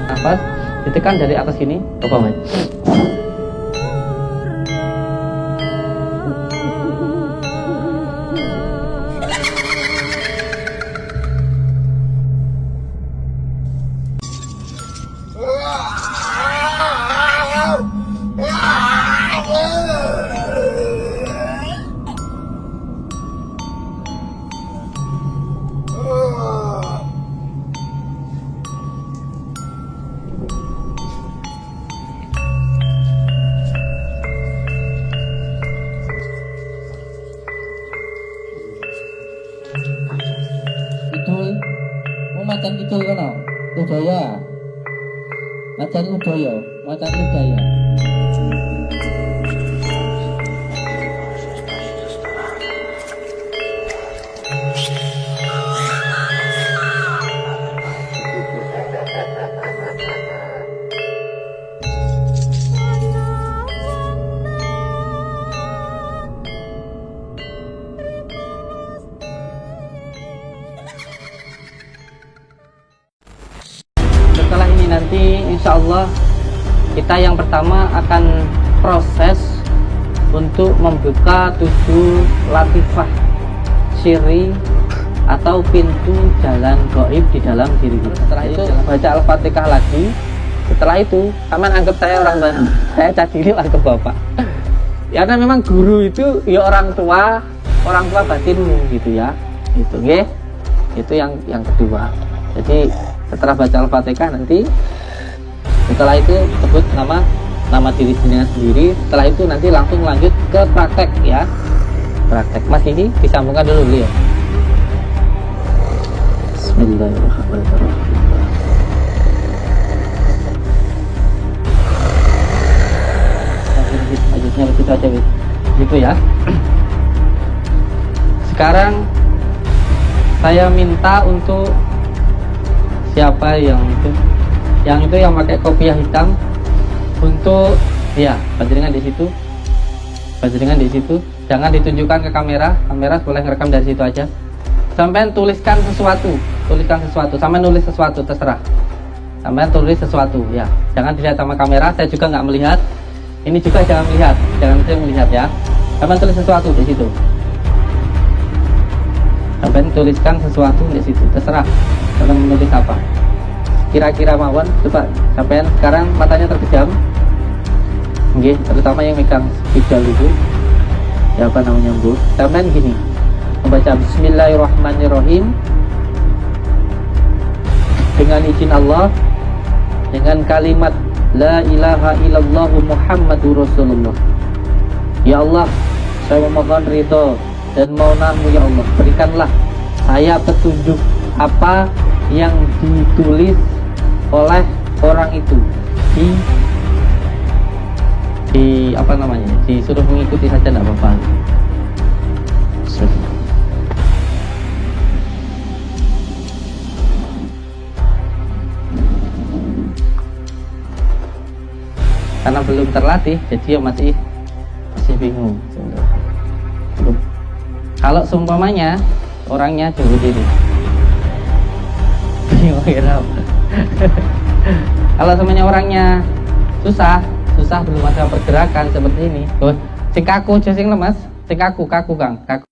Nafas ditekan dari atas sini ke bawah. Idul, macan idul kono, Udaya. Macan Udaya, macan Udaya. Setelah ini nanti insya Allah kita yang pertama akan proses untuk membuka 7 latifah siri atau pintu jalan gaib di dalam diri kita. Setelah itu baca Al-Fatihah lagi. Setelah itu aman anggap saya orang baru, saya cadili anggap bapak. Karena memang guru itu ya orang tua batinmu gitu ya. Itu nggih. Itu yang kedua. Jadi setelah baca Al-Fatihah nanti setelah itu sebut nama diri sendiri. Setelah itu nanti langsung lanjut ke praktek ya. Praktek. Mas ini disambungkan dulu ya. Bismillahirrahmanirrahim. Lanjutnya begitu aja gitu ya. Sekarang saya minta untuk siapa yang pakai kopiah hitam untuk ya panjenengan di situ, jangan ditunjukkan ke kamera boleh ngerekam dari situ aja. Sampai tuliskan sesuatu, sampai nulis sesuatu terserah. Sampai tulis sesuatu ya, jangan dilihat sama kamera, saya juga nggak melihat. Ini juga jangan saya melihat ya. Sampai tulis sesuatu di situ. Sampai tuliskan sesuatu di situ, terserah. Sampai menulis apa? Kira-kira mawon, coba sampai sekarang matanya terpejam. Nggih, terutama yang megang spidol itu. Ya apa namanya, Bu? Sampai gini. Membaca Bismillahirrahmanirrahim dengan izin Allah, dengan kalimat La ilaha illallah Muhammadur Rasulullah. Ya Allah, saya memohon ridho dan maunamu ya Allah, berikanlah saya petunjuk apa yang ditulis oleh orang itu di apa namanya, disuruh mengikuti saja tidak apa-apa. Karena belum terlatih, jadi ya masih bingung. Kalau seumpamanya orangnya coba ini, kalau semuanya orangnya susah belum ada pergerakan seperti ini. Sing kaku aja sing lemas, sing kaku Kang, kaku.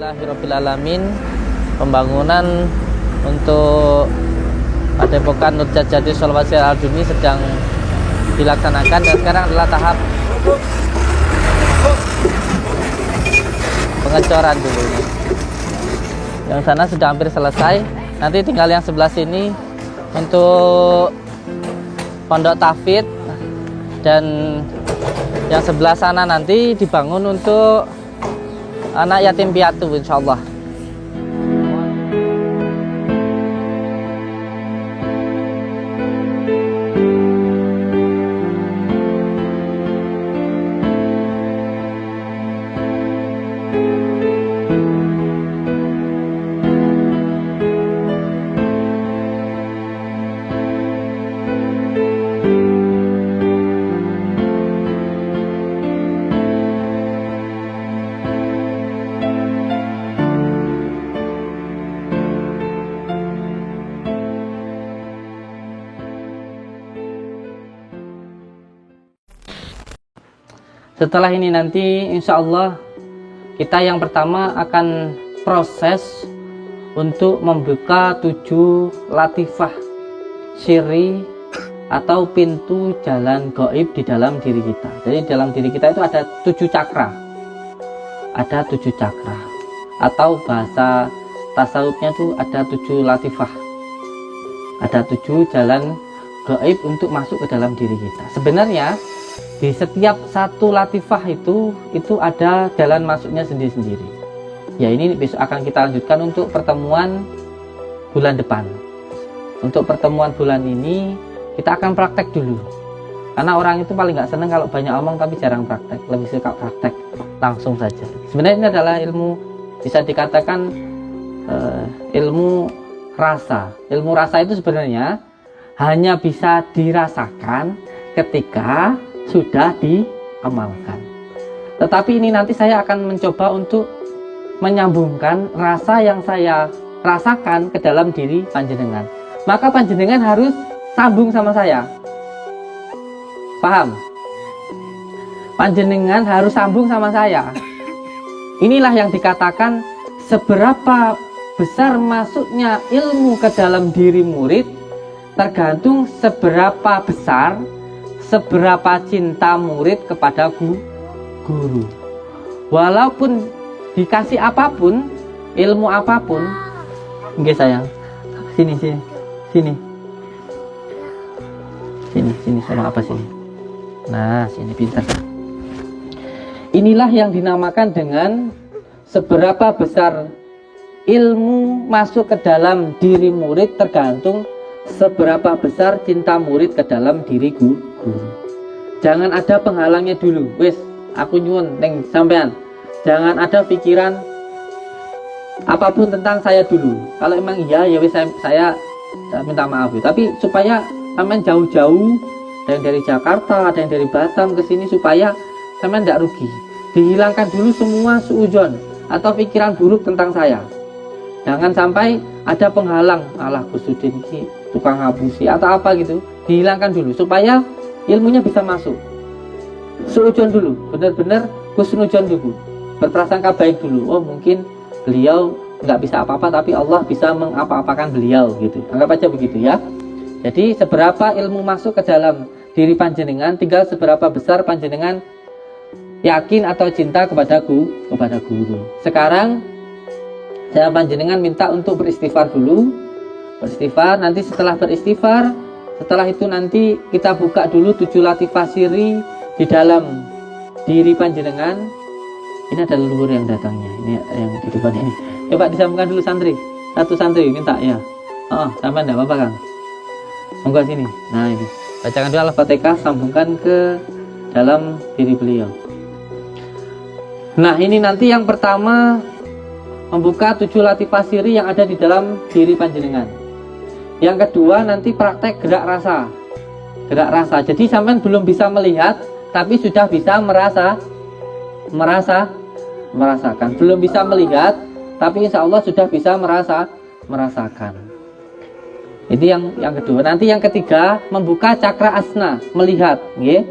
Alhamdulillahirrahmanirrahim. Pembangunan untuk Padepokan Nur Jajati Sholawasi Al-Alduni sedang dilaksanakan dan sekarang adalah tahap pengecoran dulu. Yang sana sudah hampir selesai, nanti tinggal yang sebelah sini untuk pondok tahfidz, dan yang sebelah sana nanti dibangun untuk anak yatim piatu insyaallah. Setelah ini nanti insya Allah kita yang pertama akan proses untuk membuka 7 latifah syiri atau pintu jalan gaib di dalam diri kita. Jadi dalam diri kita itu ada 7 cakra. Ada 7 cakra. Atau bahasa tasawufnya itu ada 7 latifah. Ada 7 jalan gaib untuk masuk ke dalam diri kita. Sebenarnya di setiap satu latifah itu ada jalan masuknya sendiri-sendiri. Ya, ini besok akan kita lanjutkan untuk pertemuan bulan depan. Untuk pertemuan bulan ini kita akan praktek dulu. Karena orang itu paling nggak seneng kalau banyak omong tapi jarang praktek. Lebih suka praktek langsung saja. Sebenarnya ini adalah ilmu, bisa dikatakan ilmu rasa. Ilmu rasa itu sebenarnya hanya bisa dirasakan ketika sudah diamalkan. Tetapi ini nanti saya akan mencoba untuk menyambungkan rasa yang saya rasakan ke dalam diri panjenengan. Maka panjenengan harus sambung sama saya. Paham? Panjenengan harus sambung sama saya. Inilah yang dikatakan seberapa besar masuknya ilmu ke dalam diri murid tergantung seberapa besar, seberapa cinta murid kepada guru. Walaupun dikasih apapun, ilmu apapun, nggih sayang, sini sama apa sini? Nah, sini pintar. Inilah yang dinamakan dengan seberapa besar ilmu masuk ke dalam diri murid tergantung seberapa besar cinta murid ke dalam diri guru. Jangan ada penghalangnya dulu. Wes, aku nyuwun neng sampean. Jangan ada pikiran apapun tentang saya dulu. Kalau emang iya ya wes saya minta maaf. Tapi supaya sampean jauh-jauh, ada yang dari Jakarta, ada yang dari Batam ke sini, supaya sampean tidak rugi. Dihilangkan dulu semua suudzon atau pikiran buruk tentang saya. Jangan sampai ada penghalang, alah Gusudin ki tukang ngapusi atau apa gitu. Dihilangkan dulu supaya ilmunya bisa masuk. Suudzon dulu, benar-benar husnudzon dulu, berprasangka baik dulu. Oh mungkin beliau nggak bisa apa-apa tapi Allah bisa mengapa-apakan beliau gitu. Anggap aja begitu ya. Jadi seberapa ilmu masuk ke dalam diri panjenengan, tinggal seberapa besar panjenengan yakin atau cinta kepada guru. Sekarang saya panjenengan minta untuk beristighfar dulu. Beristighfar, nanti setelah beristighfar, setelah itu nanti kita buka dulu 7 latifah siri di dalam diri panjenengan. Ini ada leluhur yang datangnya, ini yang di depan ini. Coba disambungkan dulu santri, satu santri minta ya. Oh, sampai enggak apa-apa Kang. Monggo sini. Nah ini, bacakan dulu Al-Fatihah, sambungkan ke dalam diri beliau. Nah ini nanti yang pertama membuka 7 latifah siri yang ada di dalam diri panjenengan. Yang kedua nanti praktek gerak rasa. Gerak rasa. Jadi sampean belum bisa melihat tapi sudah bisa merasakan. Belum bisa melihat tapi insya Allah sudah bisa merasakan. Itu yang kedua. Nanti yang ketiga membuka cakra asna, melihat, nggih.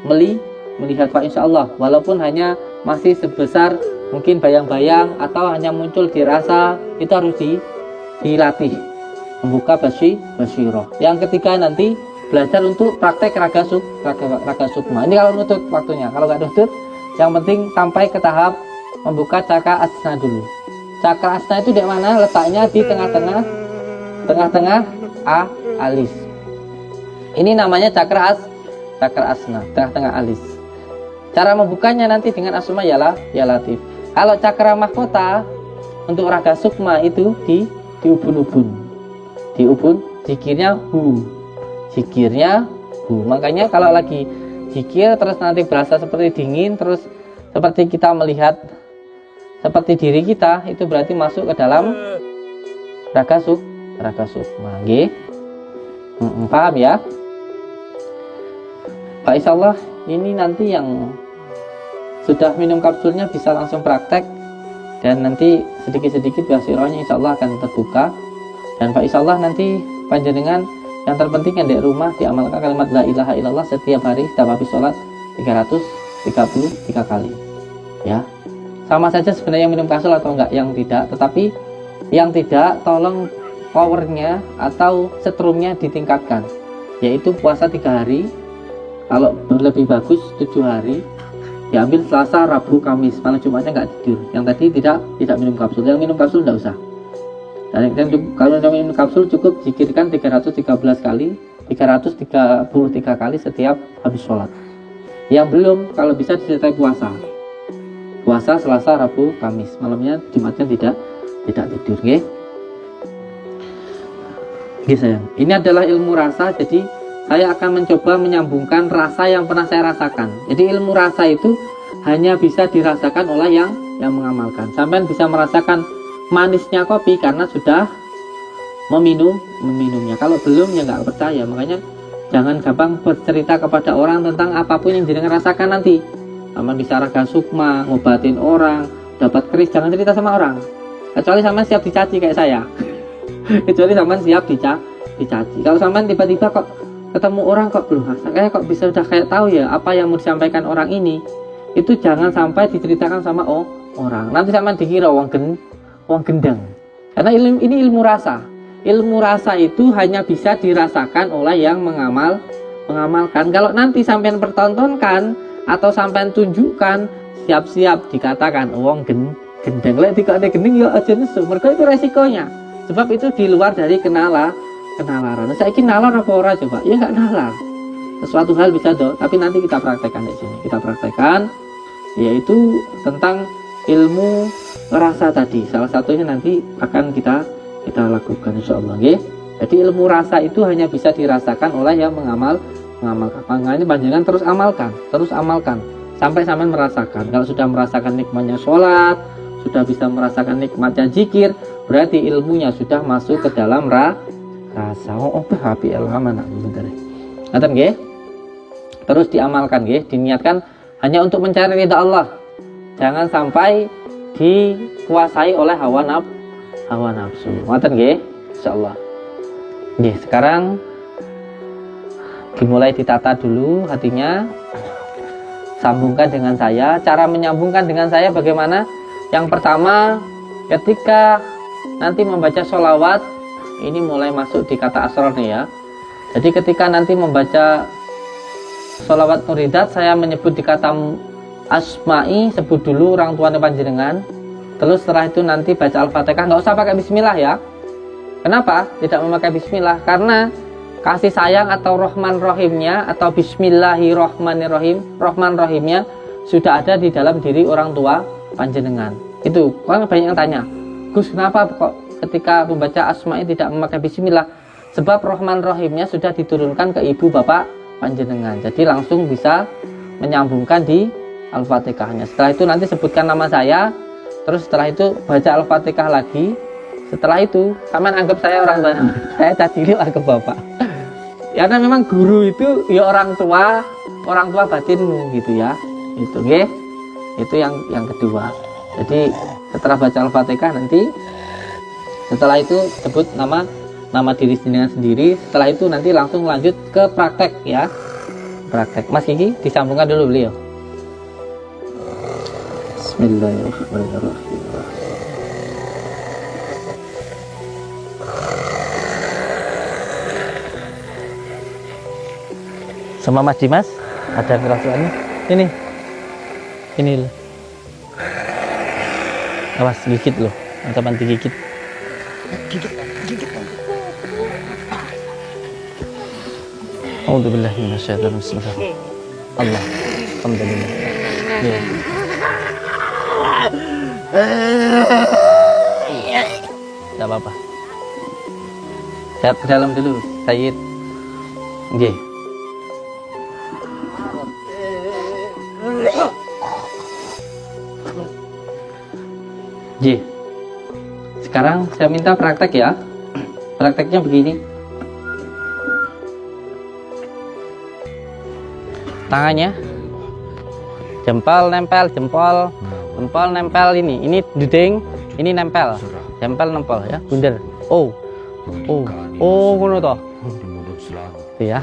Melihat Pak insya Allah walaupun hanya masih sebesar mungkin bayang-bayang atau hanya muncul dirasa, itu harus dilatih membuka basiroh. Yang ketiga nanti belajar untuk praktek raga sukma. Ini kalau nutut waktunya, kalau nggak nutut yang penting sampai ke tahap membuka cakra asna dulu. Cakra asna itu di mana? Letaknya di tengah-tengah alis. Ini namanya cakra asna, tengah-tengah alis. Cara membukanya nanti dengan asma ya latif. Kalau cakra mahkota untuk raga sukma itu di ubun-ubun. Di ubun, zikirnya hu. Makanya kalau lagi zikir terus nanti berasa seperti dingin, terus seperti kita melihat seperti diri kita, itu berarti masuk ke dalam raga sukma. Nggih. Paham ya? Pak, insyaallah ini nanti yang sudah minum kapsulnya bisa langsung praktek, dan nanti sedikit-sedikit basirohnya insyaallah akan terbuka. Dan Pak, insyaallah nanti panjenengan yang terpenting yang di rumah diamalkan kalimat la ilaha illallah setiap hari setiap habis sholat 333 kali ya. Sama saja sebenarnya yang minum kapsul atau enggak yang tidak, tetapi yang tidak tolong powernya atau setrumnya ditingkatkan, yaitu puasa 3 hari, kalau lebih bagus 7 hari, diambil Selasa, Rabu, Kamis, malam Jumatnya nggak tidur. Yang tadi tidak minum kapsul, yang minum kapsul nggak usah. Dan kalau yang minum kapsul cukup zikirkan 313 kali, 333 kali setiap habis sholat. Yang belum, kalau bisa disertai puasa Selasa, Rabu, Kamis, malamnya Jumatnya tidak tidur. Oke sayang, ini adalah ilmu rasa. Jadi saya akan mencoba menyambungkan rasa yang pernah saya rasakan. Jadi ilmu rasa itu hanya bisa dirasakan oleh yang mengamalkan. Sampai bisa merasakan manisnya kopi karena sudah meminumnya. Kalau belum ya nggak percaya. Makanya jangan gampang bercerita kepada orang tentang apapun yang jenengan rasakan nanti. Sama bisa raga sukma, ngobatin orang, dapat keris, jangan cerita sama orang. Kecuali sama siap dicaci kayak saya. Kecuali sama siap dicaci. Kalau sama tiba-tiba kok ketemu orang kok loh, kok bisa udah kayak tahu ya apa yang mau disampaikan orang ini, itu jangan sampai diceritakan sama orang. Nanti sama dikira wong gendang. Karena ini ilmu rasa. Ilmu rasa itu hanya bisa dirasakan oleh yang mengamalkan. Kalau nanti sampean pertontonkan atau sampean tunjukkan, siap-siap dikatakan wong gendang. Lek dikate gendeng ya aja nesu. Mergo itu resikonya. Sebab itu di luar dari kenalaran. Saya ingin nalar apa ora coba? Ya nggak nalar. Sesuatu hal bisa tapi nanti kita praktekkan di sini. Kita praktekkan yaitu tentang ilmu rasa tadi. Salah satunya nanti akan kita lakukan insyaallah nggih. Jadi ilmu rasa itu hanya bisa dirasakan oleh yang mengamalkan. Makanya panjenengan terus amalkan sampai sampean merasakan. Kalau sudah merasakan nikmatnya sholat, sudah bisa merasakan nikmatnya zikir, berarti ilmunya sudah masuk ke dalam rasa. HP mana bentar. Ngaten nggih? Terus diamalkan nggih, diniatkan hanya untuk mencari ridha Allah. Jangan sampai dikuasai oleh hawa nafsu. Ngaten nggih? Insyaallah. Nggih, sekarang dimulai ditata dulu hatinya, sambungkan dengan saya. Cara menyambungkan dengan saya bagaimana? Yang pertama, ketika nanti membaca sholawat, ini mulai masuk di kata asrar nih ya. Jadi ketika nanti membaca sholawat muridat, saya menyebut di kata asma'i, sebut dulu orang tuanya panjenengan. Terus setelah itu nanti baca al-fatihah, nggak usah pakai bismillah ya. Kenapa tidak memakai bismillah? Karena kasih sayang atau Rahman Rahimnya atau Bismillahirrahmanirrahim, Rahman Rahimnya sudah ada di dalam diri orang tua panjenengan. Itu orang banyak yang tanya, Gus kenapa kok ketika membaca asma'i tidak memakai bismillah? Sebab Rahman Rahimnya sudah diturunkan ke ibu bapak panjenengan. Jadi langsung bisa menyambungkan di Al-Fatihahnya. Setelah itu nanti sebutkan nama saya, terus setelah itu baca Al-Fatihah lagi. Setelah itu sampean anggap saya orang tua, saya cacili anggap bapak. Karena memang guru itu ya orang tua batinmu gitu ya. Itu nggih. Itu yang kedua. Jadi setelah baca Al-Fatihah nanti setelah itu sebut nama diri sendiri. Setelah itu nanti langsung lanjut ke praktek ya. Praktek. Mas Kiki disambungkan dulu beliau. Bismillahirrahmanirrahim. Sama Mas Dimas ada kerasuannya. Ini loh. Awas gigit loh, ancaman digigit. Gigit. A'udzubillahi minasyaitonir rajim. Allah, alhamdulillah. Ya. Tidak apa-apa. Lihat ke dalam dulu, Sayyid. Nggih. Nggih. Sekarang saya minta praktek ya. Prakteknya begini. Tangannya jempol nempel, jempol nempel ini duding, ini nempel ya, bundar. Oh, ngono toh. Tuh ya.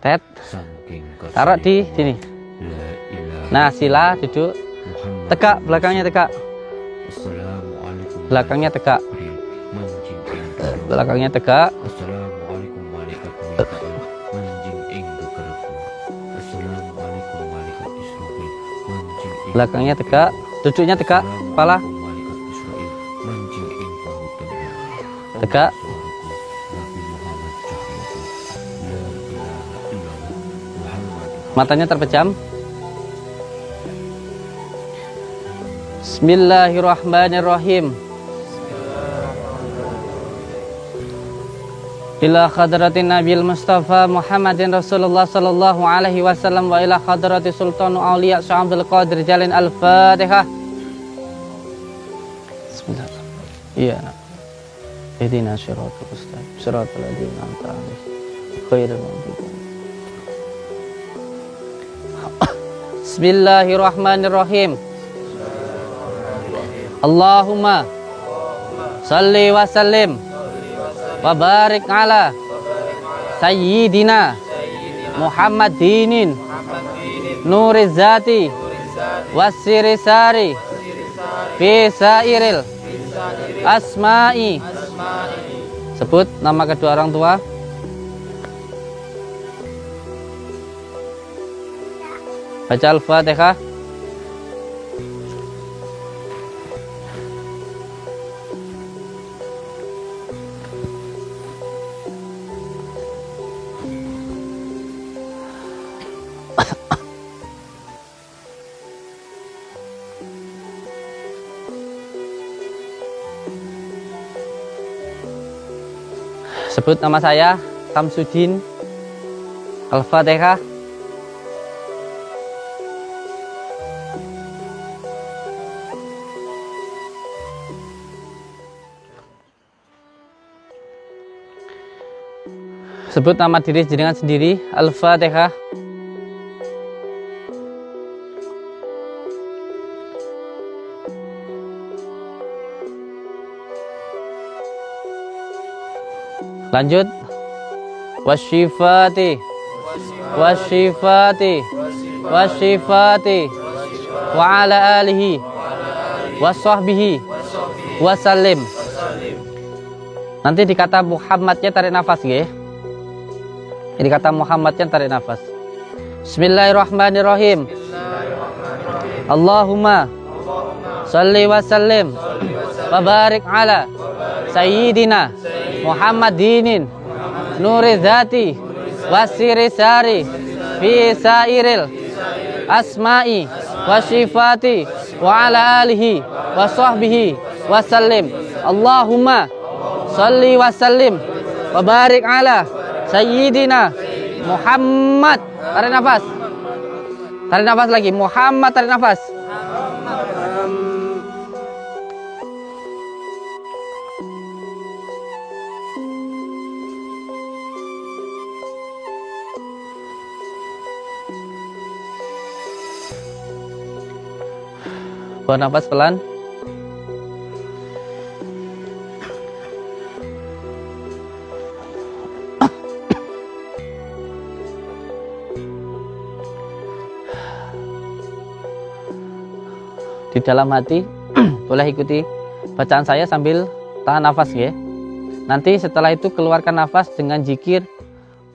Tet. Taruh di sini. Nah, sila duduk. Tegak, belakangnya tegak. Belakangnya tegak. Belakangnya tegak. Belakangnya tegak, duduknya tegak, kepala tegak. Matanya terpejam. Bismillahirrahmanirrahim. Ila hadratin Nabil Mustafa Muhammadin Rasulullah sallallahu alaihi wasallam wa ila hadrati Sultan Auliya Syekh Abdul Qadir Jalin. Al-Fatihah. Bismillah. Iya. Ihdina shiratal mustaqim. Shiratal ladzina an'amta 'alaihim ghairil maghdubi. Bismillahirrahmanirrahim. Allahumma salli wa sallim wa barik ala sayyidina Muhammadinin nuriz zati wasiri sari fi sairil asma'i. Sebut nama kedua orang tua. Baca Al-Fatihah. Sebut nama saya, Samsudin. Al-Fatihah. Sebut nama diri jenengan sendiri. Al-Fatihah. Lanjut. Wasyifati wa ala alihi wa sahbihi wa sallim. Nanti di kata Muhammadnya tarik nafas nggih. Ini kata Muhammadnya tarik nafas. Bismillahirrahmanirrahim. Allahumma salli wa sallim wa barik ala sayyidina Muhammadinin nuri dzati wasiri sari fi sairil asma'i wa sifati wa ala alihi wa sahbihi wa sallim. Allahumma salli wa sallim wa barik ala sayyidina Muhammad. Tarik nafas. Tarik nafas lagi. Muhammad, tarik nafas. Buang nafas pelan. di dalam hati. Boleh ikuti bacaan saya sambil tahan nafas ya. Nanti setelah itu keluarkan nafas dengan zikir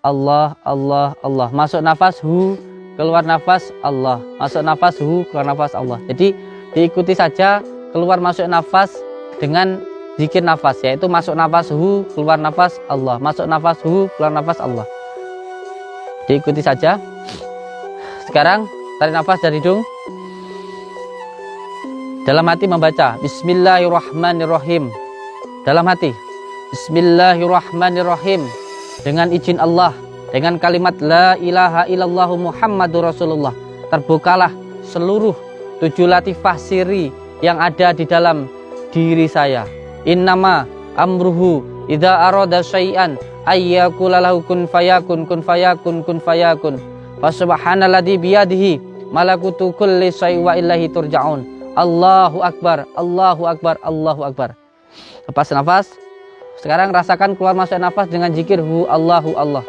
Allah, Allah, Allah. Masuk nafas hu, keluar nafas Allah. Masuk nafas hu, keluar nafas Allah. Jadi diikuti saja keluar masuk nafas dengan zikir nafas, yaitu masuk nafas hu, keluar nafas Allah. Masuk nafas hu, keluar nafas Allah. Diikuti saja. Sekarang tarik nafas dari hidung. Dalam hati membaca Bismillahirrahmanirrahim. Dalam hati Bismillahirrahmanirrahim. Dengan izin Allah, dengan kalimat La ilaha illallah Muhammadur Rasulullah, terbukalah seluruh 7 latifah siri yang ada di dalam diri saya. Innama amruhu idza arada syai'an ayyakula lahu kun fayakun kun fayakun kun fayakun. Fa subhanalladzi biyadihi malakutu kulli syai'in wa ilaihi turja'un. Allahu akbar, Allahu akbar, Allahu akbar. Lepas nafas. Sekarang rasakan keluar masuk nafas dengan zikir hu, Allahu, Allah.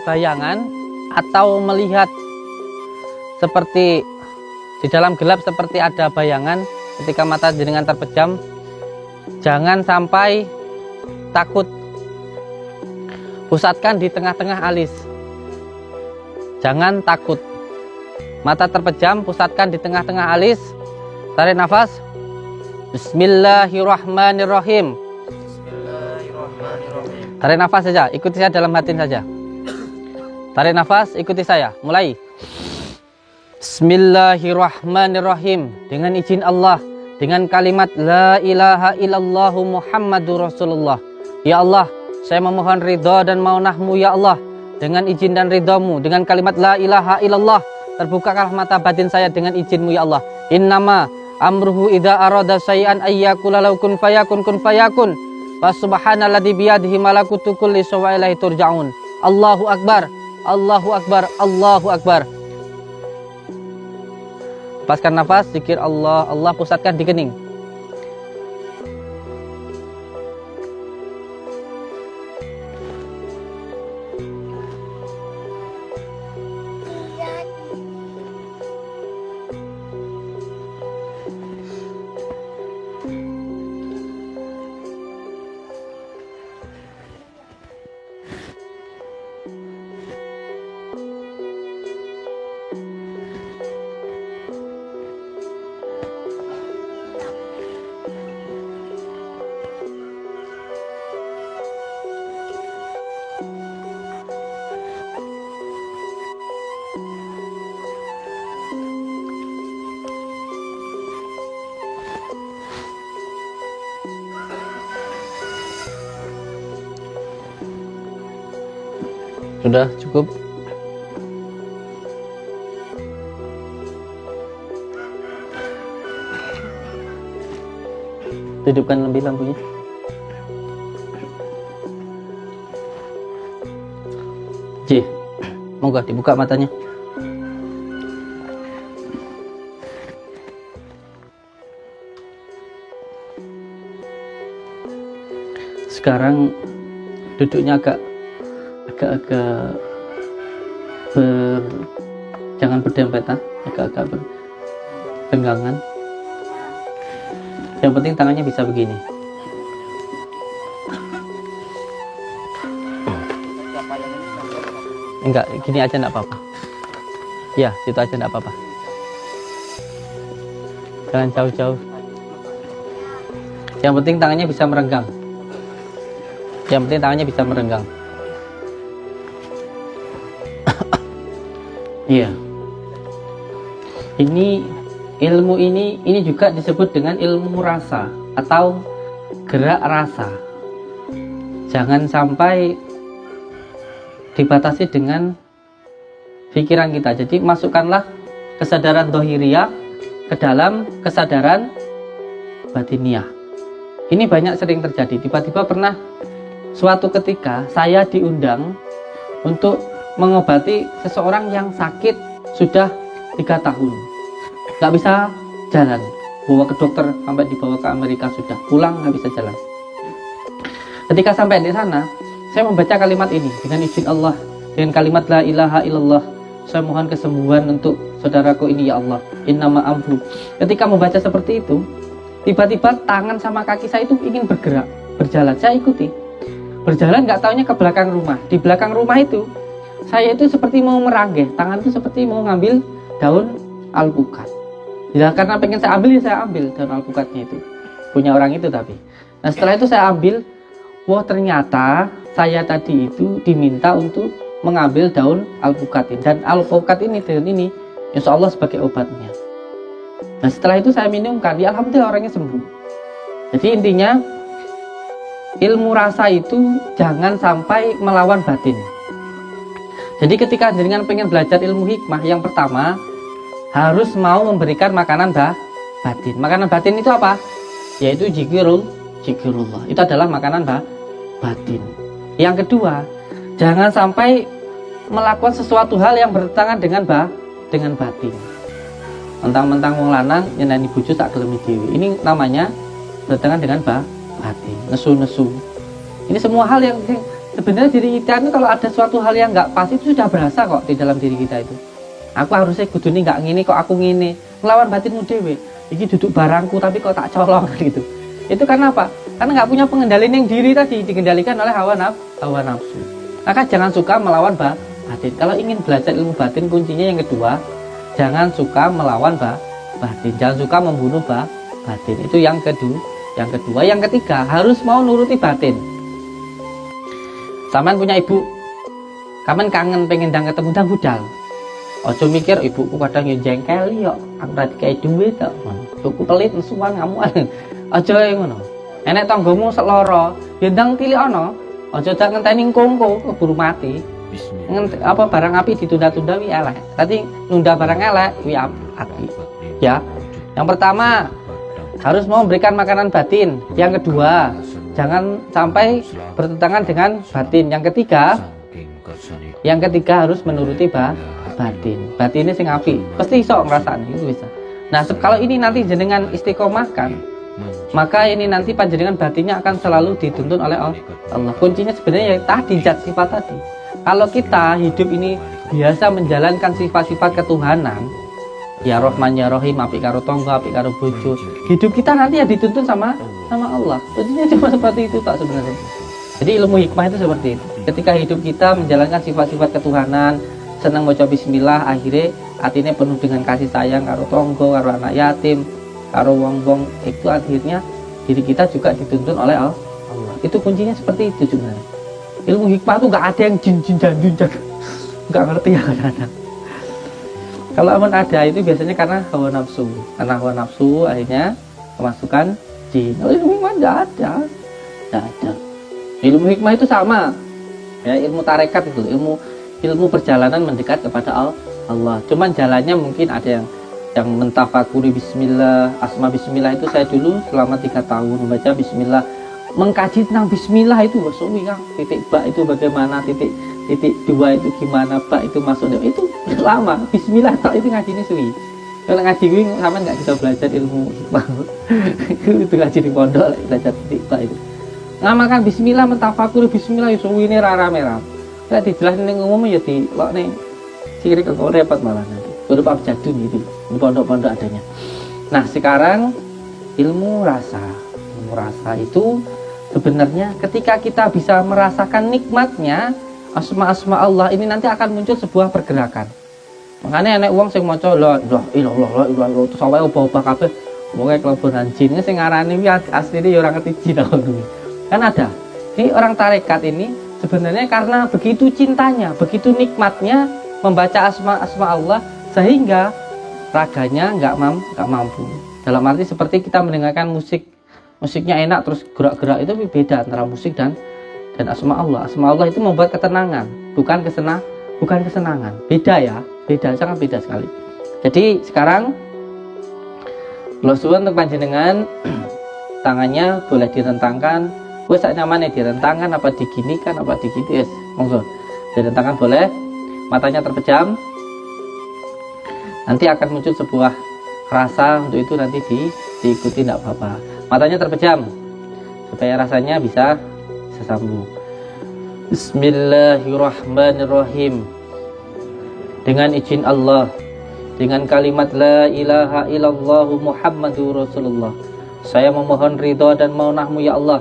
Bayangan atau melihat seperti di dalam gelap, seperti ada bayangan ketika mata jenengan terpejam, jangan sampai takut. Pusatkan di tengah-tengah alis. Jangan takut. Mata terpejam, pusatkan di tengah-tengah alis. Tarik nafas. Bismillahirrahmanirrahim. Tarik nafas saja, ikuti saya dalam hati saja. Tarik nafas, ikuti saya. Mulai. Bismillahirrahmanirrahim. Dengan izin Allah, dengan kalimat La ilaha illallah Muhammadur Rasulullah. Ya Allah, saya memohon ridha dan maunahmu ya Allah. Dengan izin dan ridhamu, dengan kalimat La ilaha illallah, terbukalah mata batin saya dengan izinmu ya Allah. Innama amruhu idza arada syai'an ayyakula lahu kun fayakun kun fayakun. Fa subhanalladzi biyadihi malakutu kulli syai'in wa ilaihi turja'un. Allahu akbar. Allahu akbar, Allahu akbar. Lepaskan nafas, zikir Allah, Allah, pusatkan di kening. Sudah cukup. Hidupkan lebih lampunya. Ji, moga dibuka matanya. Sekarang duduknya agak jangan berdempetan, agak bertenggangan. Yang penting tangannya bisa begini. Enggak, gini aja enggak apa-apa. Ya, situ aja enggak apa-apa. Jangan jauh-jauh. Yang penting tangannya bisa merenggang. Yang penting tangannya bisa merenggang. Iya. Ini ilmu ini juga disebut dengan ilmu rasa atau gerak rasa. Jangan sampai dibatasi dengan pikiran kita. Jadi masukkanlah kesadaran dohiriyah ke dalam kesadaran batiniah. Ini banyak sering terjadi. Tiba-tiba pernah suatu ketika saya diundang untuk mengobati seseorang yang sakit sudah 3 tahun, nggak bisa jalan, bawa ke dokter sampai dibawa ke Amerika, sudah pulang nggak bisa jalan. Ketika sampai di sana, saya membaca kalimat ini dengan izin Allah, dengan kalimat la ilaha illallah. Saya mohon kesembuhan untuk saudaraku ini ya Allah, innama amru. Ketika membaca seperti itu, tiba-tiba tangan sama kaki saya itu ingin bergerak, berjalan. Saya ikuti, berjalan nggak taunya ke belakang rumah. Di belakang rumah itu saya itu seperti mau meranggeh, tangan itu seperti mau ngambil daun alpukat. Ya karena pengen saya ambil, ya saya ambil daun alpukatnya itu, punya orang itu tapi. Nah setelah itu saya ambil, wah ternyata saya tadi itu diminta untuk mengambil daun alpukat ini, dan alpukat ini, daun ini insya Allah sebagai obatnya. Nah setelah itu saya minumkan, ya alhamdulillah orangnya sembuh. Jadi intinya ilmu rasa itu jangan sampai melawan batin. Jadi ketika jenengan pengen belajar ilmu hikmah, yang pertama harus mau memberikan makanan batin. Makanan batin itu apa? Yaitu zikirullah. Itu adalah makanan batin. Yang kedua, jangan sampai melakukan sesuatu hal yang bertentangan dengan batin. Mentang-mentang wong lanang nyenani bojo sak gelem dhewe. Ini namanya bertentangan dengan batin. Nesu-nesu. Ini semua hal yang sebenarnya diri kita ini kalau ada suatu hal yang nggak pas itu sudah berasa kok di dalam diri kita itu. Aku harusnya kudune nggak ngini, kok aku ngini. Melawan batinmu dhewe. Iki duduk barangku tapi kok tak colong gitu. Itu karena apa? Karena nggak punya pengendalian yang diri tadi, dikendalikan oleh hawa nafsu. Maka jangan suka melawan batin. Kalau ingin belajar ilmu batin, kuncinya yang kedua, jangan suka melawan batin. Jangan suka membunuh batin. Itu yang kedua. Yang ketiga, harus mau nuruti batin. Saman punya ibu, kamen kangen pengen ketemu budal. Ojo mikir ibuku kadang yo jengkeli yo, aku ra dikai duit to. Ibuku pelit nesuan ngamuan. Aja ngono. Enek tanggamu seloro, ya ndang tilik ana. Aja dak ngenteni kongko keburu mati. Apa barang api ditunda-tunda wi elek. Tadi nunda barang elek wi api. Ya. Yang pertama harus mau memberikan makanan batin. Yang kedua, jangan sampai bertentangan dengan batin. Yang ketiga harus menuruti batin. Batin ini sing api. Pasti iso ngrasani itu bisa. Nah, kalau ini nanti jenengan istiqomahkan, maka ini nanti panjenengan batinnya akan selalu dituntun oleh Allah. Kuncinya sebenarnya ya tadi zat sifat tadi. Kalau kita hidup ini biasa menjalankan sifat-sifat ketuhanan, ya Rahman ya Rahim, apik karo tangga, apik karo bojo, hidup kita nanti ya dituntun sama Allah. Kuncinya cuma seperti itu tak sebenarnya. Jadi ilmu hikmah itu seperti itu. Ketika hidup kita menjalankan sifat-sifat ketuhanan, senang baca bismillah, akhirnya hatinya penuh dengan kasih sayang karo tangga, karo anak yatim, karo wong-wong, itu akhirnya diri kita juga dituntun oleh Allah. Itu kuncinya seperti itu juga. Ilmu hikmah itu nggak ada yang jin-jin jandun jaga, nggak ngerti ya kadang-kadang. Kalau aman ada itu biasanya karena hawa nafsu, akhirnya kemasukan jin. Kalau ilmu hikmah nggak ada. Ilmu hikmah itu sama, ya ilmu tarekat itu, ilmu perjalanan mendekat kepada Allah. Cuman jalannya mungkin ada yang mentafakuri bismillah, asma bismillah itu saya dulu selama 3 tahun membaca bismillah, mengkaji tentang bismillah itu suwi Kang. Titik ba itu bagaimana, titik 2 itu gimana, ba itu maksudnya itu lama. Bismillah tak itu ngajinya suwi. Kalau ngaji gue sama nggak kita belajar ilmu hikmah. Itu ngaji di pondok belajar titik ba itu. Ngamalkan bismillah, mentafakuri bismillah itu suwi ini rara-merah. Kalau dijelasin yang umum ya di lo nih kiri ke kau repot malah nanti. Berupa jadun gitu di pondok-pondok adanya. Nah sekarang ilmu rasa itu sebenarnya ketika kita bisa merasakan nikmatnya asma-asma Allah ini nanti akan muncul sebuah pergerakan. Makanya enek wong sing maca la ilaha illallah terus awake obah-obah kabeh wonge kelebonan jin sing ngarani kuwi asline ya ora ngerti jin kan ada. Ini orang tarekat ini sebenarnya karena begitu cintanya, begitu nikmatnya membaca asma-asma Allah sehingga raganya nggak mampu. Dalam arti seperti kita mendengarkan musiknya enak terus gerak-gerak, itu beda antara musik dan asma Allah. Asma Allah itu membuat ketenangan, bukan kesenangan. Beda ya, sangat beda sekali. Jadi sekarang kalau suwun untuk panjenengan tangannya boleh direntangkan, wes sak nyamane direntangkan apa diginikan apa digini, monggo. Direntangkan boleh, matanya terpejam. Nanti akan muncul sebuah rasa, untuk itu nanti diikuti tidak apa-apa. Matanya terpejam supaya rasanya bisa sambung. Bismillahirrahmanirrahim. Dengan izin Allah, dengan kalimat la ilaha illallah Muhammadur Rasulullah, saya memohon ridha dan maunahmu ya Allah.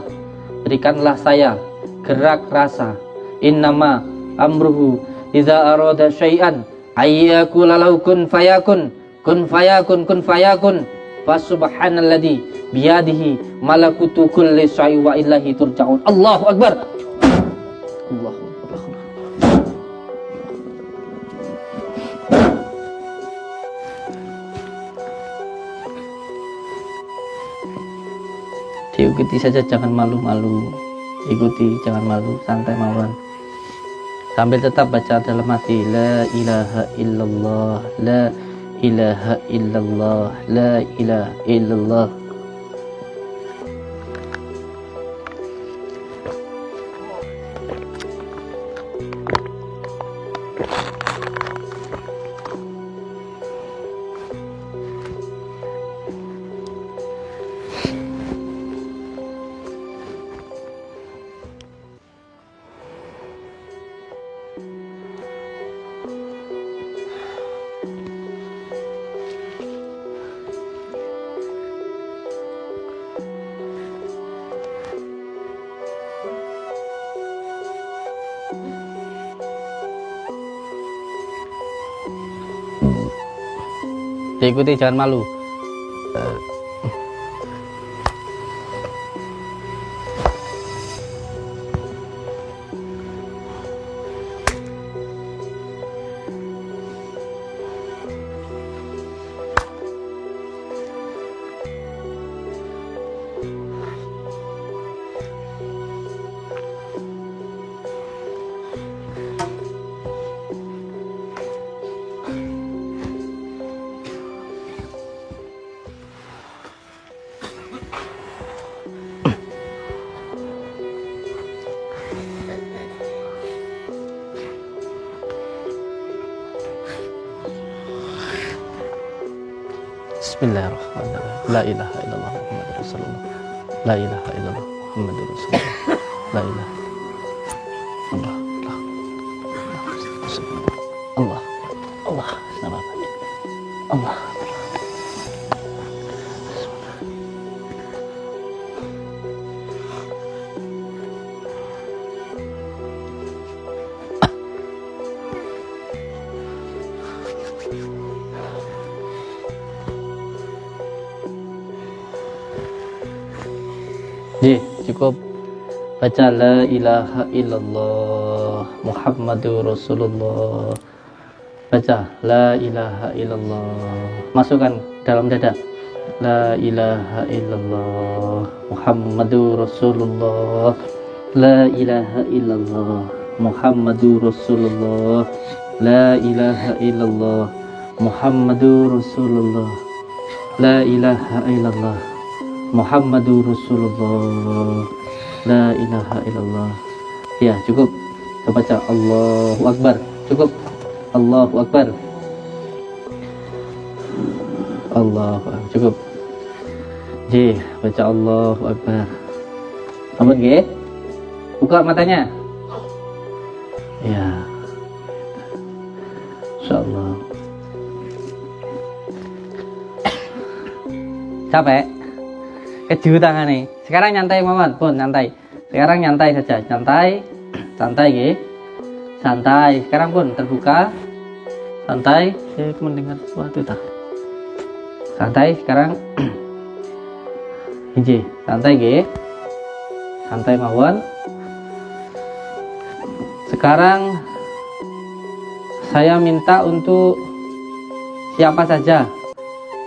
Berikanlah saya gerak rasa. Innama amruhu idza arada syai'an ayyakula lahu kun fayakun, kun fayakun, kun fayakun. Fasubhanalladzi biyadihi malakutu kulli syai'in wa ilaihi turja'un. Allahu akbar. Allahu akbar. Diikuti saja, jangan malu-malu. Ikuti, jangan malu, santai mawon. Sambil tetap baca dalam hati la ilaha illallah, la ilaha illallah, la ilaha illallah. Diikuti, jangan malu. Bismillahirrahmanirrahim. La ilaha illallah Muhammadur Rasulullah. La ilaha illallah Muhammadur Rasulullah. La ilaha Allah. Allah. Allah. Allah. Cukup baca la ilaha illallah Muhammadur Rasulullah. Baca la ilaha illallah, masukkan dalam dada. La ilaha illallah Muhammadur Rasulullah. La ilaha illallah Muhammadur Rasulullah. La ilaha illallah Muhammadur Rasulullah. La ilaha illallah Muhammadur Rasulullah. La ilaha illallah. Ya, cukup. Kita baca Allahu Akbar. Cukup. Allahu Akbar. Allahu Akbar. Cukup. J, baca Allahu Akbar. Ampun nggih? Buka matanya. Ya. Insyaallah. Capek? Keju tangannya. Sekarang nyantai Muhammad pun nyantai. Sekarang nyantai saja, nyantai, santai, santai. Sekarang pun terbuka, santai. Saya mendengar sesuatu tak? Santai sekarang. Hiji, santai ge, santai mawon. Sekarang saya minta untuk siapa saja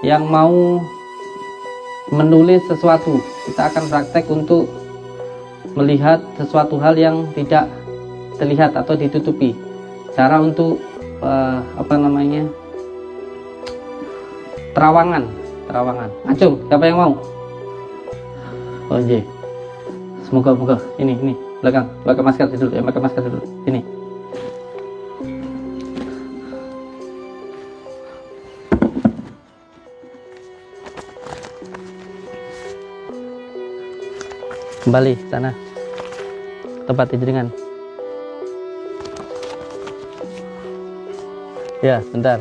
yang mau menulis sesuatu. Kita akan praktek untuk melihat sesuatu hal yang tidak terlihat atau ditutupi. Cara untuk terawangan. Acung, siapa yang mau? Oh iya. Semoga ini belakang masker dulu ya, pakai masker dulu. Ini. Kembali sana tempat jenengan. Ya, bentar.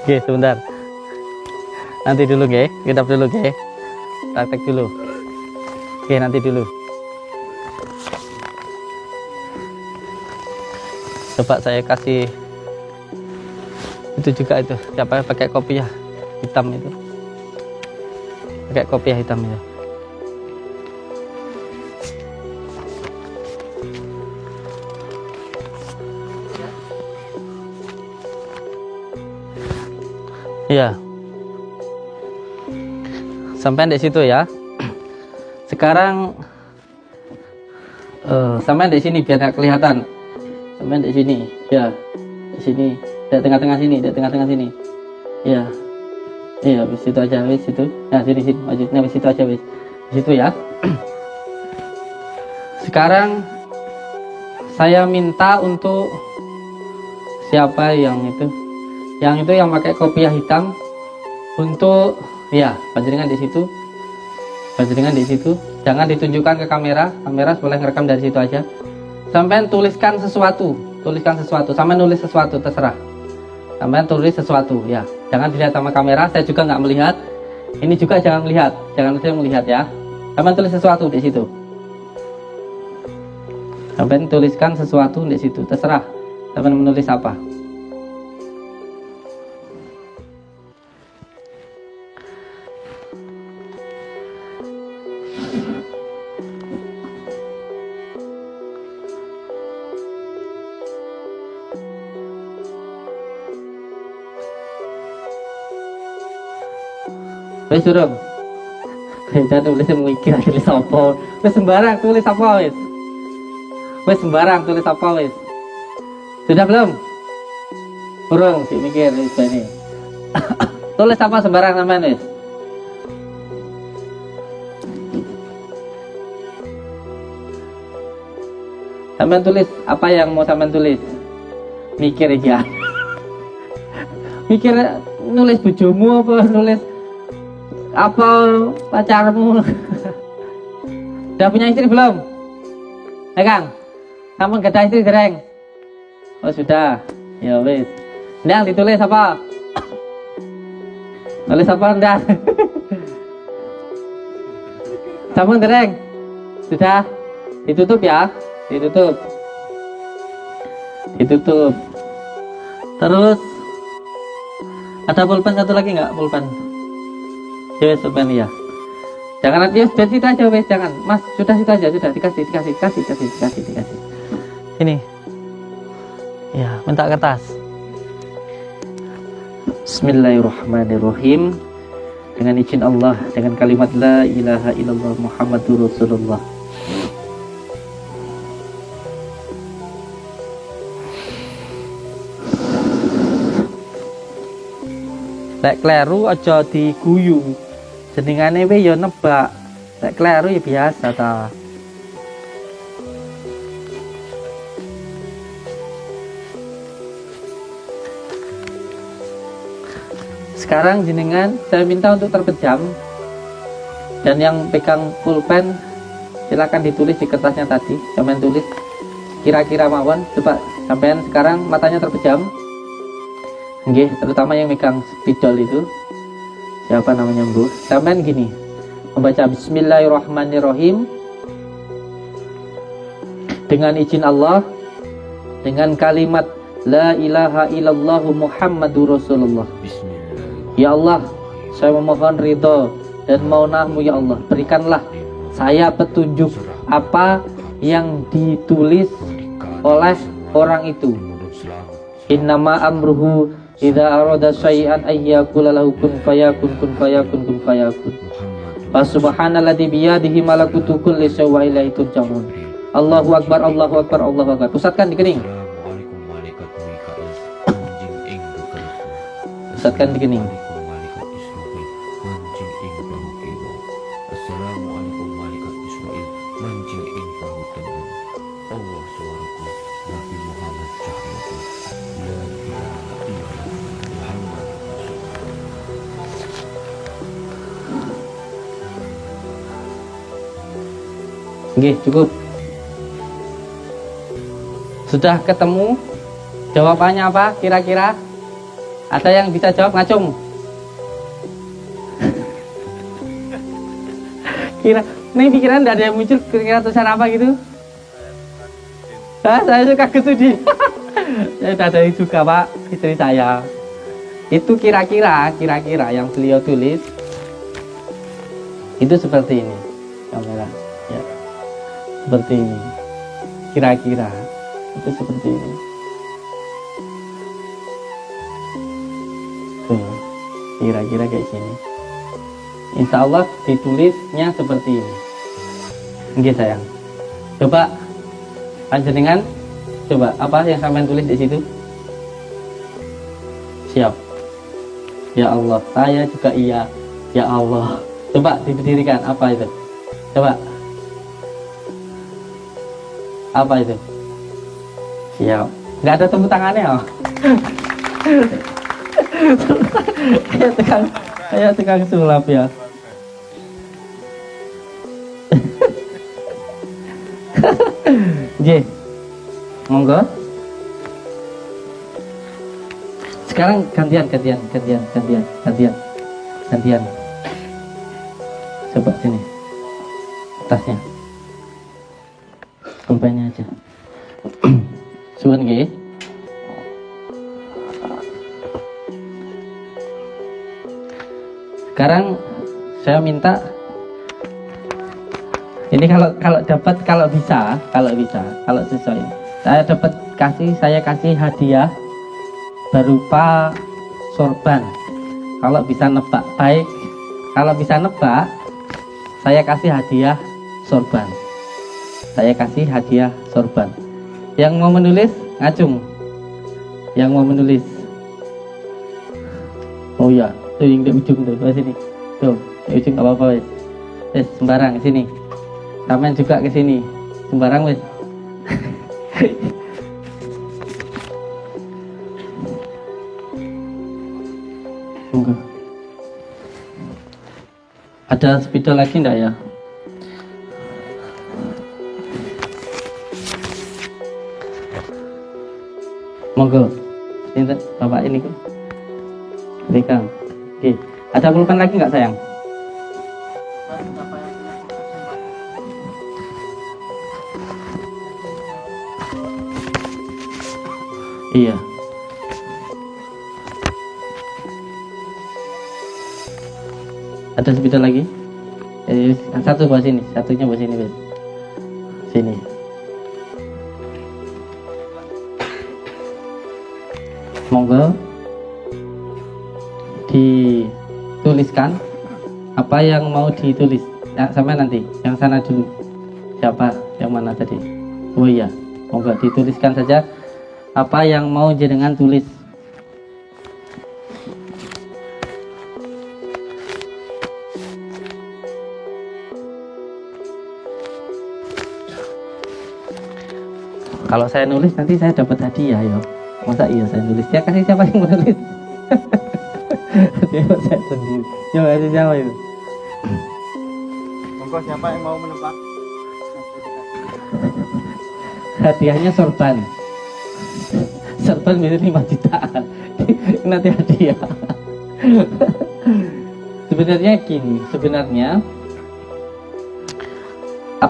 Oke, sebentar. Nanti dulu, oke. Kita dulu, oke. Praktek dulu. Oke, nanti dulu. Coba saya kasih itu juga itu. Siapa pakai kopiah hitam itu? Pakai kopiah hitam itu. Iya. Sampai di situ ya. Sekarang sampai di sini biar nggak kelihatan. Sampai di sini, ya. Di sini, di tengah-tengah sini, di tengah-tengah sini. Ya. Iya, di situ aja, wis situ. Nah, sini maju. Nah, di situ aja, wis. Di situ ya. Sekarang saya minta untuk siapa yang itu? Yang itu yang pakai kopiah hitam untuk ya, panjenengan di situ. Panjenengan di situ. Jangan ditunjukkan ke kamera. Kamera boleh ngerekam dari situ aja. Sampai tuliskan sesuatu. Sampai nulis sesuatu terserah. Sampai tulis sesuatu ya. Jangan dilihat sama kamera. Saya juga nggak melihat. Ini juga jangan melihat. Jangan saya melihat ya. Sampai tulis sesuatu di situ. Sampai tuliskan sesuatu di situ. Terserah. Sampai menulis apa. Wes durung. Beda tulis mikir tulis apa. Wes sembarang tulis apa wes. Wes sembarang tulis apa wes. Sudah belum? Burung sih mikir wis ini. Tulis apa sembarang sampean wes. Sampean tulis apa yang mau sampean tulis. Mikir aja. Mikir nulis bojomu apa nulis apa pacarmu. Udah punya istri belum? Ya Kang? Kamu gak ada istri dereng? Oh sudah. Ya wis. Ndang ditulis apa? Tulis apa ndang? Sampun dereng? Sudah. Ditutup ya. Ditutup. Terus ada pulpen satu lagi nggak? Pulpen. Ya, pulpen ya. Jangan nanti sudah situ aja wes, jangan. Mas, sudah situ aja, sudah dikasih. Ini. Ya, minta kertas. Bismillahirrahmanirrahim. Dengan izin Allah, dengan kalimat la ilaha illallah Muhammadur Rasulullah. Lek kleru aja diguyu. Jenengane we ya nebak. Lek kleru ya biasa ta. Sekarang jenengan saya minta untuk terpejam. Dan yang pegang pulpen silakan ditulis di kertasnya tadi. Sampean tulis kira-kira mawon. Coba sampean sekarang matanya terpejam. Nggih, terutama yang megang spidol itu. Siapa namanya Bu? Sampean gini. Membaca bismillahirrahmanirrahim. dengan izin Allah, dengan kalimat La ilaha illallah Muhammadur Rasulullah. Ya Allah, saya memohon ridho dan maunahmu ya Allah, berikanlah saya petunjuk apa yang ditulis oleh orang itu. Innama amruhu idza arada syai'an ayyakula lahu kun fayakun kun fayakun kun fayakun. Fa subhanalladzi biyadihi malakutu kulli syai'in wa ilaihi turja'un. Allahu akbar, Allahu akbar, Allahu akbar. Pusatkan di kening. Pusatkan di kening. Oke, cukup. Sudah ketemu jawabannya apa kira-kira? Ada yang bisa jawab ngacung? Kira, ini pikiran tidak ada yang muncul kira-kira tulisan apa gitu? Saya suka kesudi. Saya sudah dari juga Pak, istri saya. Itu kira-kira yang beliau tulis itu seperti ini. Kamera. Ya. Seperti ini. Kira-kira itu seperti ini. Tuh, kira-kira kayak gini. Insya Allah ditulisnya seperti ini. Oke sayang. Coba panjenengan, coba apa yang sampean tulis di situ? Siap. Ya Allah, saya juga iya. Ya Allah. Coba diberdirikan, apa itu? Coba. Apa itu? Siap. Nggak ada tepuk tangannya oh. Kayak tukang sulap ya. J, monggo. Sekarang gantian. Coba sini, tasnya, pulpennya aja. Suwun nggih. Sekarang saya minta ini kalau bisa kalau sesuai saya kasih hadiah berupa sorban. Kalau bisa nebak baik, kalau bisa nebak saya kasih hadiah sorban. Yang mau menulis ngacung. Yang mau menulis. Oh ya, tuh yang di ujung tuh, sini. Tuh, di ujung apa-apa wes. Wes sembarang ke sini. Sampean juga ke sini. Sembarang wes. Monggo. Ada spidol lagi enggak ya? Monggo. Ini Bapak ini kok. Berikan. Oke. Ada pulpen lagi enggak sayang? Iya. Ada spidol lagi? Satu buat sini, satunya buat sini, Bet. Sini. Monggo dituliskan apa yang mau ditulis. Ya, sampai nanti, yang sana dulu. Siapa? Yang mana tadi? Oh iya, monggo dituliskan saja apa yang mau jenengan tulis. Kalau saya nulis nanti saya dapat hadiah ya. Masa iya saya nulis? Ya kasih siapa yang menulis? Dia saya sendiri. Ya kasih siapa itu? Monggo siapa yang mau menebak? Hadiahnya sorban. Sorban bisa 5 jutaan. Nanti hadiah. Sebenarnya gini,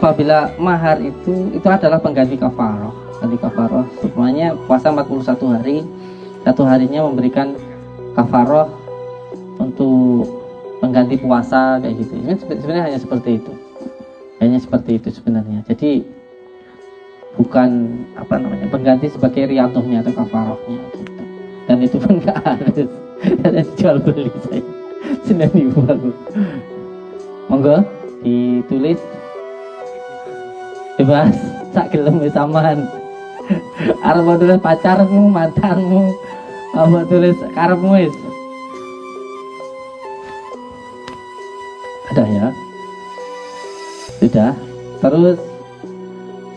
apabila mahar itu adalah pengganti kafaroh. Ganti kafaroh semuanya puasa 41 hari, satu harinya memberikan kafaroh untuk pengganti puasa kayak gitu. Ini sebenarnya hanya seperti itu. Hanya seperti itu sebenarnya. Jadi bukan pengganti sebagai riadohnya atau kafarohnya gitu. Dan itu pun nggak harus. Ada jual beli saya. Sudah dibuat. Monggo ditulis bebas sak gelem wis aman. Arep tulis pacarmu, mantanmu, apa tulis karepmu wis. Ada ya? Sudah. Terus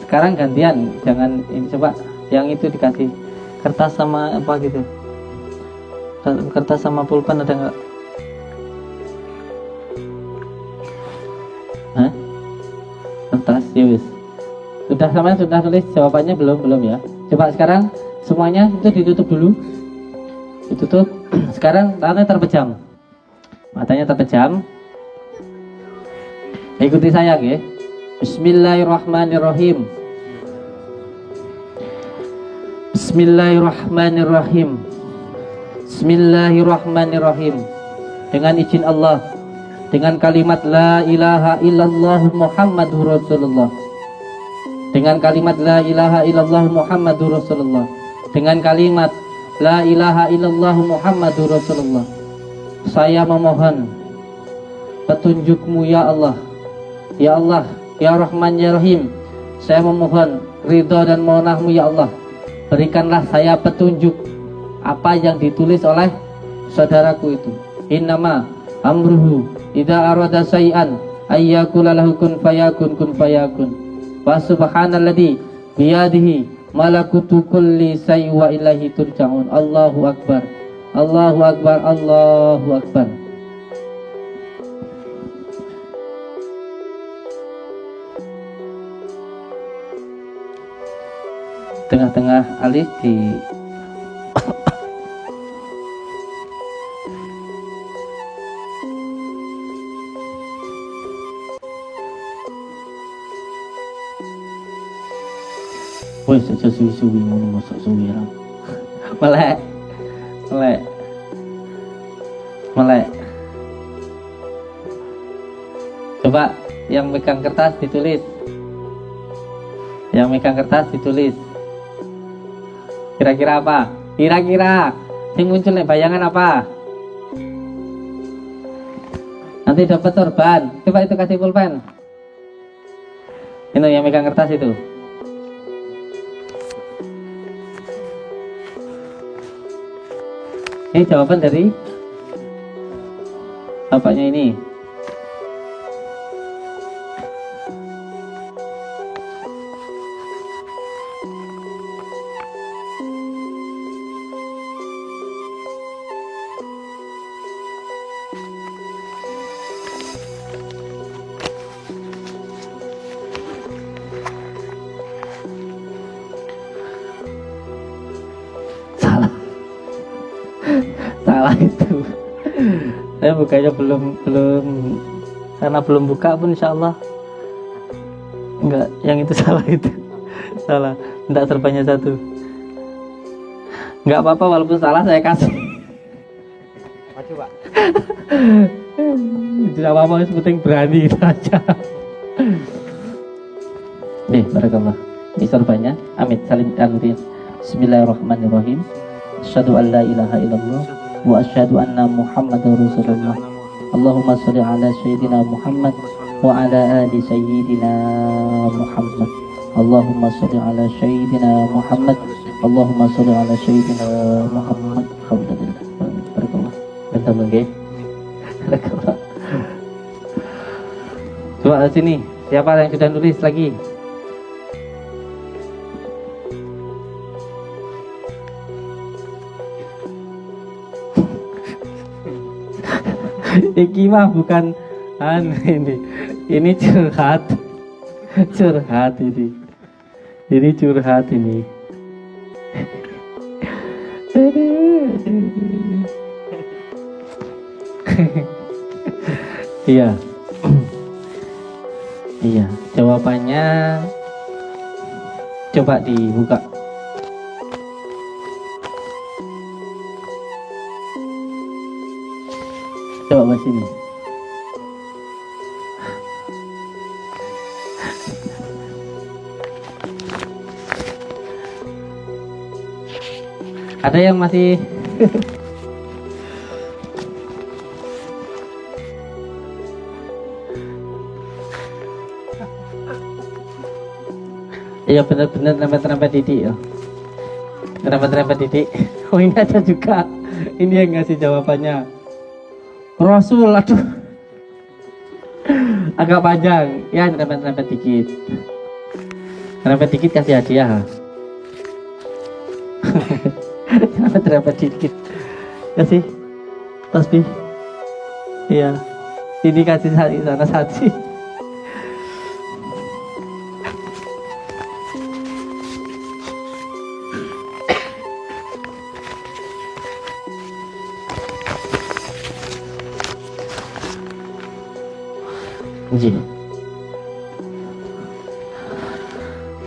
sekarang gantian, jangan ini, coba yang itu dikasih kertas sama apa gitu. Kertas sama pulpen ada nggak? Hah? Kertas ya wis. Sudah tulis jawabannya belum ya? Coba sekarang semuanya itu ditutup dulu. Ditutup. Sekarang matanya terpejam. Matanya terpejam. Ikuti saya ya. Bismillahirrahmanirrahim. Bismillahirrahmanirrahim. Bismillahirrahmanirrahim. Dengan izin Allah, dengan kalimat la ilaha illallah Muhammadur Rasulullah. Dengan kalimat la ilaha illallah Muhammadur Rasulullah. Dengan kalimat la ilaha illallah Muhammadur Rasulullah. Saya memohon petunjukmu ya Allah. Ya Allah, ya Rahman ya Rahim. Saya memohon ridha dan maunahmu ya Allah. Berikanlah saya petunjuk apa yang ditulis oleh saudaraku itu. Innama amruhu idza arada syai'an ayyakula lahu kun fayakun kun fayakun. Wa subhanalladzi biyadihi malakutu kulli syai'in wa ilaihi turja'un. Allahu akbar. Allahu akbar. Allahu akbar. Tengah-tengah alis di woi saja suwi-suwi ngono mosok suwi ra. Melek. Coba yang megang kertas ditulis. Yang megang kertas ditulis. Kira-kira apa? Kira-kira yang muncul nih bayangan apa? Nanti dapat sorban. Coba itu kasih pulpen. Ini yang megang kertas itu. Ini jawaban dari bapaknya ini. Salah itu. Saya bukanya belum karena belum buka pun insyaallah enggak, yang itu salah itu. Salah, enggak serbannya satu. Enggak apa-apa walaupun salah saya kasih. Maju, Pak. Tidak apa-apa, yang penting berani itu aja. Barakallah. Ini sorbannya. Amit salim tanwin. Bismillahirrahmanirrahim. Asyhadu an la ilaha illallah wa asyhadu anna Muhammadar Rasulullah. Allahumma shalli ala sayyidina Muhammad wa ala ali sayyidina Muhammad. Allahumma shalli ala sayyidina Muhammad. Allahumma shalli ala sayyidina Muhammad. Alhamdulillah. Barakallah. Bentar nggih. Barakallah. Coba sini, siapa yang sudah nulis lagi? Iki mah bukan ini curhat ini curhat ini. Iya. Iya, jawabannya coba dibuka. Coba bahas sini. Ada yang masih iya benar-benar rempet-rempet didik ya. Rempet-rempet didik. Oh ini ada juga. Ini yang ngasih jawabannya. Rasul, aduh. Agak panjang. Ya rempet-rempet dikit. Rempet dikit kasih hadiah. Rempet-rempet dikit. Kasih tasbih. Iya. Ini kasih sana satu.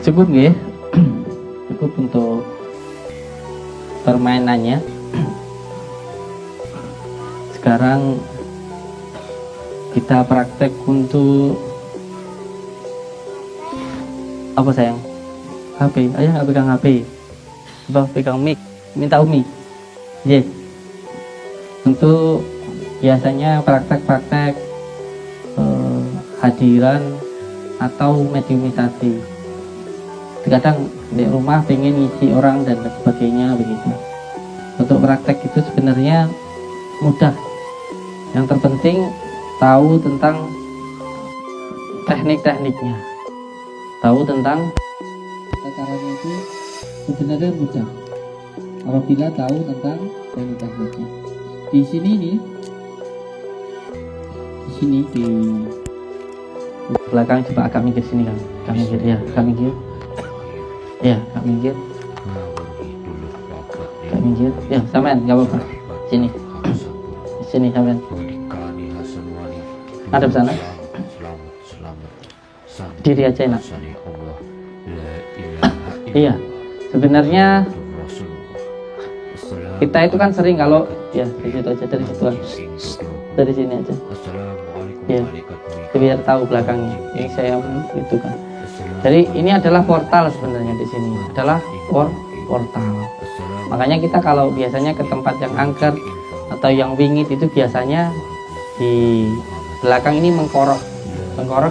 Cukup nggih? Cukup untuk permainannya. Sekarang kita praktek untuk apa sayang? HP. Ayah nggak pegang HP. Coba pegang mic. Minta Umi. Yes. Untuk biasanya praktek-praktek hadiran atau mediumisasi. Kadang di rumah pengen ngisi orang dan sebagainya begitu. Untuk praktek itu sebenarnya mudah. Yang terpenting tahu tentang teknik-tekniknya. Tahu tentang Caranya itu sebenarnya mudah apabila tahu tentang teknik-tekniknya. Di sini nih, di belakang coba agak minggir sini kan. Agak minggir ya, agak minggir. Ya, agak minggir. Agak minggir. Ya, sampean enggak apa-apa. Sini. Sini sampean. Ada sana. Diri aja enak. Iya. Sebenarnya kita itu kan sering kalau ya di situ aja, dari situ aja. Dari sini aja. Ya. Biar tahu belakangnya. Ini saya itu kan. Jadi ini adalah portal sebenarnya di sini. Adalah portal. Makanya kita kalau biasanya ke tempat yang angker atau yang wingit itu biasanya di belakang ini mengkorok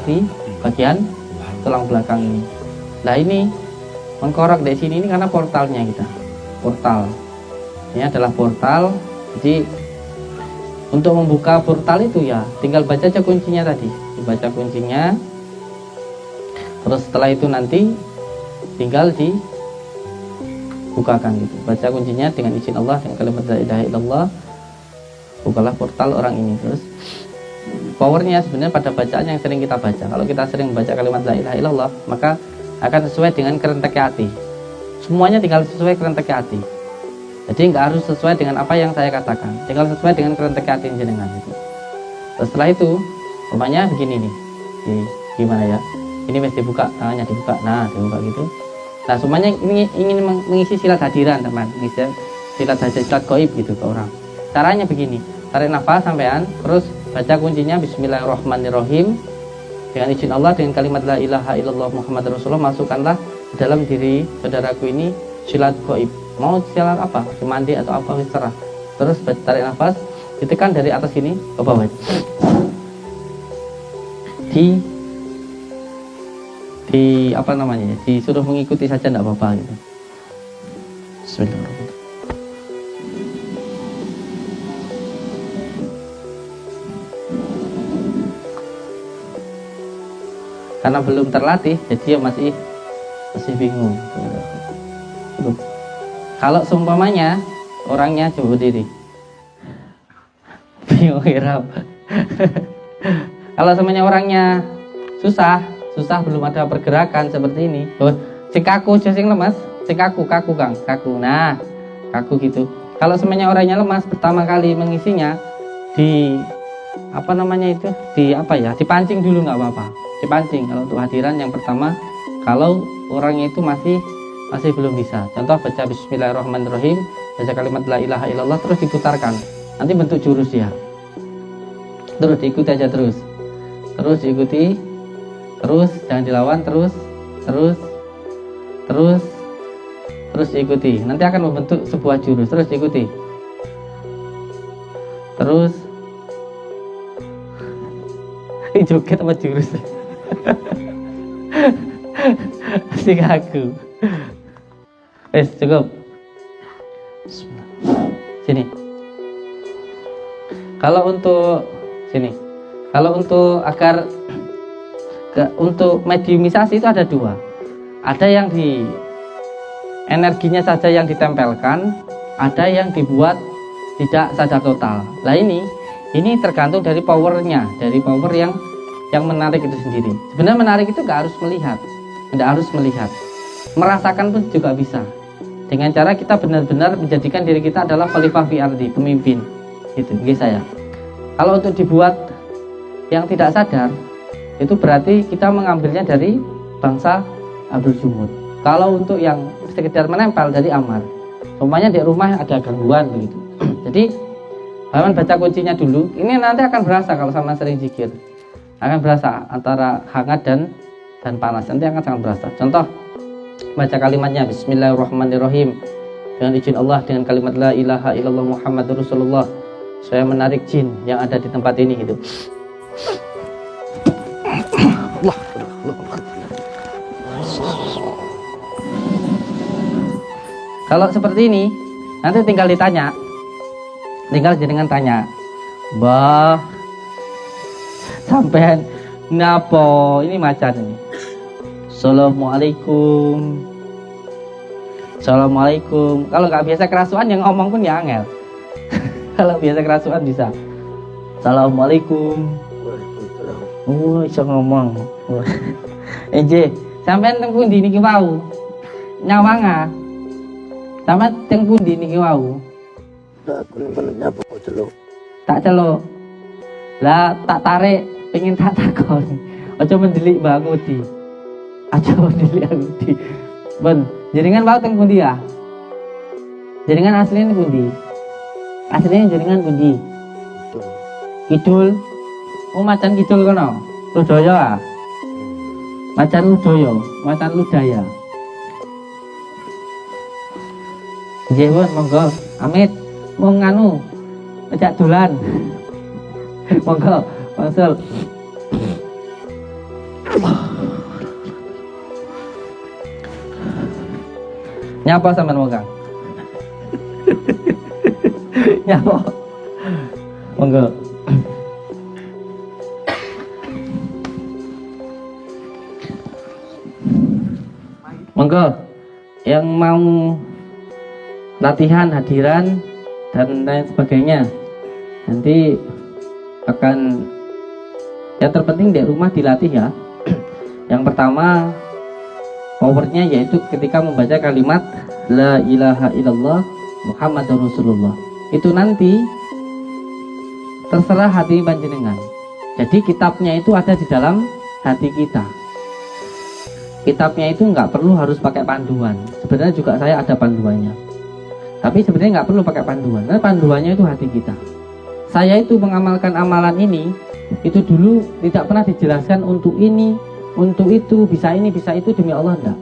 di bagian tulang belakang ini. Nah ini mengkorok di sini ini karena portalnya kita. Portal. Ini adalah portal. Jadi untuk membuka portal itu ya tinggal baca aja kuncinya tadi. Dibaca kuncinya. Terus setelah itu nanti tinggal dibukakan gitu. Baca kuncinya dengan izin Allah dengan kalimat la ilaha illallah. Bukalah portal orang ini. Terus powernya sebenarnya pada bacaan yang sering kita baca. Kalau kita sering baca kalimat la ilaha illallah, maka akan sesuai dengan kerentek hati. Semuanya tinggal sesuai kerentek hati. Jadi nggak harus sesuai dengan apa yang saya katakan. Tinggal sesuai dengan kerentek hati jenengan gitu. Terus setelah itu, umpamanya begini nih. Gimana ya? Ini mesti dibuka, tangannya dibuka. Nah, dibuka gitu. Nah, semuanya ini ingin mengisi silat hadiran, teman. Mengisi silat hadiran, silat goib gitu ke orang. Caranya begini. Tarik nafas sampean, terus baca kuncinya Bismillahirrahmanirrahim. Dengan izin Allah, dengan kalimat la ilaha illallah Muhammad Rasulullah, masukkanlah di dalam diri saudaraku ini silat goib. Mau silat apa? Mandi atau apa, terserah. Terus tarik nafas, ditekan dari atas sini ke bawah. Di apa namanya? Disuruh mengikuti saja enggak apa-apa gitu. Bismillahirrahmanirrahim. Karena belum terlatih, jadi ya masih bingung. Kalau seumpamanya orangnya coba berdiri, bingung irap. Kalau semuanya orangnya susah belum ada pergerakan seperti ini. Oh, sing kaku, sing lemas, sing kaku Kang, kaku. Nah, kaku gitu. Kalau semuanya orangnya lemas, pertama kali mengisinya di apa namanya itu? Dipancing dulu nggak apa-apa. dipancing. Kalau untuk hadiran yang pertama, kalau orangnya itu masih belum bisa, contoh baca bismillahirrahmanirrahim, baca kalimat la ilaha illallah terus diputarkan, nanti bentuk jurus dia, terus diikuti aja, terus diikuti, terus jangan dilawan, terus diikuti, nanti akan membentuk sebuah jurus, terus diikuti, terus joget apa jurus. Asik aku. Cukup. Sini. Kalau untuk agar untuk mediumisasi itu ada dua. Ada yang di energinya saja yang ditempelkan, ada yang dibuat tidak sadar total. Nah ini tergantung dari powernya, dari power yang menarik itu sendiri. Sebenarnya menarik itu nggak harus melihat, merasakan pun juga bisa. Dengan cara kita benar-benar menjadikan diri kita adalah khalifah fi ardi, pemimpin. Itu, saya. Kalau untuk dibuat yang tidak sadar, itu berarti kita mengambilnya dari bangsa Abdul Jumud. Kalau untuk yang sekedar menempel dari amar, umpamanya di rumah ada gangguan begitu. Jadi Bahan baca kuncinya dulu. Ini nanti akan berasa kalau sama sering zikir, akan berasa antara hangat dan panas. Nanti akan sangat berasa. Contoh, baca kalimatnya Bismillahirrahmanirrahim dengan izin Allah, dengan kalimat la ilaha illallah Muhammadur Rasulullah, saya menarik jin yang ada di tempat ini gitu. Allah. Kalau seperti ini, nanti tinggal jenengan tanya, Mbah, sampean napo ini macan ini? Assalamualaikum. Assalamualaikum. Kalau nggak biasa kerasuan yang ngomong pun ya angel. Kalau biasa kerasuan bisa. Assalamualaikum. Oh, iso ngomong. Enje, sampean teng pundi niki wau? Nyawanga. Sampean teng pundi niki wau? Tak celuk. Lah tak tarik, pengen tak takon. Aja mendelik Mbak Ngudi. Aja mendelik Ngudi. Ben, jenengan wau teng pundi ya? Jenengan asline pundi? Asline jenengan pundi? Kidul. Oh, macan kidul kono. Ludaya. Macan Ludaya, macan Ludaya. Nggih, Bos, monggo. Amit mau nganu ajak dolan. Monggo, Konsul. Nyapa sampean wong Kang? Nyapa. Monggo. Monggo yang mau latihan hadiran dan lain sebagainya, nanti akan, yang terpenting di rumah dilatih ya. Yang pertama powernya yaitu ketika membaca kalimat la ilaha illallah Muhammadur Rasulullah. Itu nanti terserah hati panjenengan. Jadi kitabnya itu ada di dalam hati kita. Kitabnya itu nggak perlu harus pakai panduan. Sebenarnya juga saya ada panduannya, tapi sebenarnya nggak perlu pakai panduan. Karena panduannya itu hati kita. Saya itu mengamalkan amalan ini, itu dulu tidak pernah dijelaskan untuk ini, untuk itu, bisa ini, bisa itu, demi Allah enggak.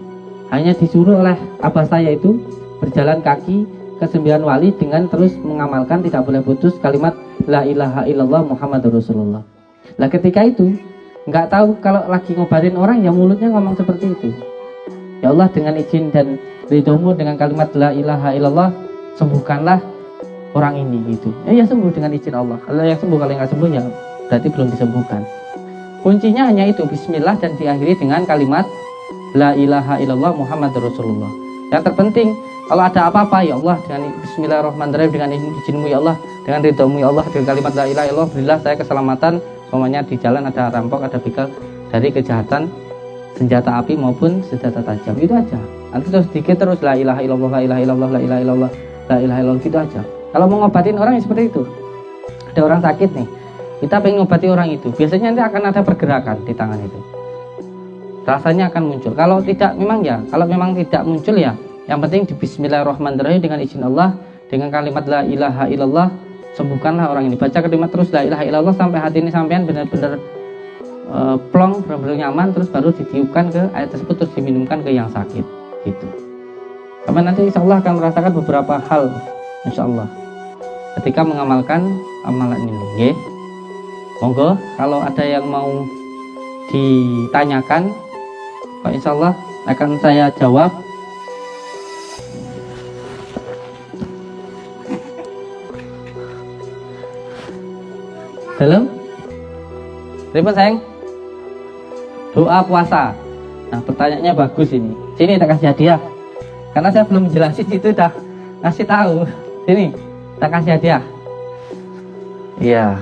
Hanya disuruh oleh abah saya itu berjalan kaki ke 9 wali dengan terus mengamalkan tidak boleh putus kalimat la ilaha illallah Muhammadur Rasulullah. Lah ketika itu nggak tahu kalau lagi ngobatin orang ya mulutnya ngomong seperti itu. Ya Allah, dengan izin dan ridhomu, dengan kalimat la ilaha illallah sembuhkanlah orang ini gitu. Ya sembuh dengan izin Allah. Kalau yang sembuh, kalau yang nggak sembuh ya berarti belum disembuhkan. Kuncinya hanya itu, bismillah, dan diakhiri dengan kalimat la ilaha illallah Muhammadur Rasulullah. Yang terpenting kalau ada apa-apa, ya Allah, dengan bismillahirrahmanirrahim, dengan izinmu ya Allah, dengan ridhomu ya Allah, dengan kalimat la ilaha illallah, berilah saya keselamatan. Semuanya di jalan ada rampok, ada begal dari kejahatan senjata api maupun senjata tajam. Itu aja. Nanti terus dikit terus la ilaha illallah, la ilaha illallah, la ilaha illallah, la ilaha illallah, gitu aja. Kalau mau ngobatin orang ya seperti itu. Ada orang sakit nih, kita pengen ngobati orang itu, biasanya nanti akan ada pergerakan di tangan itu. rasanya akan muncul. Kalau memang tidak muncul ya, yang penting di bismillahirrahmanirrahim dengan izin Allah, dengan kalimat la ilaha illallah, sembuhkanlah orang ini. Baca kalimat terus la ilaha illallah sampai hati ini sampean benar-benar plong, benar-benar nyaman, terus baru ditiupkan ke air tersebut, terus diminumkan ke yang sakit gitu. Karena nanti insya Allah akan merasakan beberapa hal insya Allah ketika mengamalkan amalan ini. Nggih. Monggo kalau ada yang mau ditanyakan, Pak, insya Allah akan saya jawab. Dalam Ribet sayang, doa puasa. Nah pertanyaannya bagus ini. Sini tak kasih hadiah. Karena saya belum jelasin itu udah ngasih tahu. Sini tak kasih hadiah. Iya.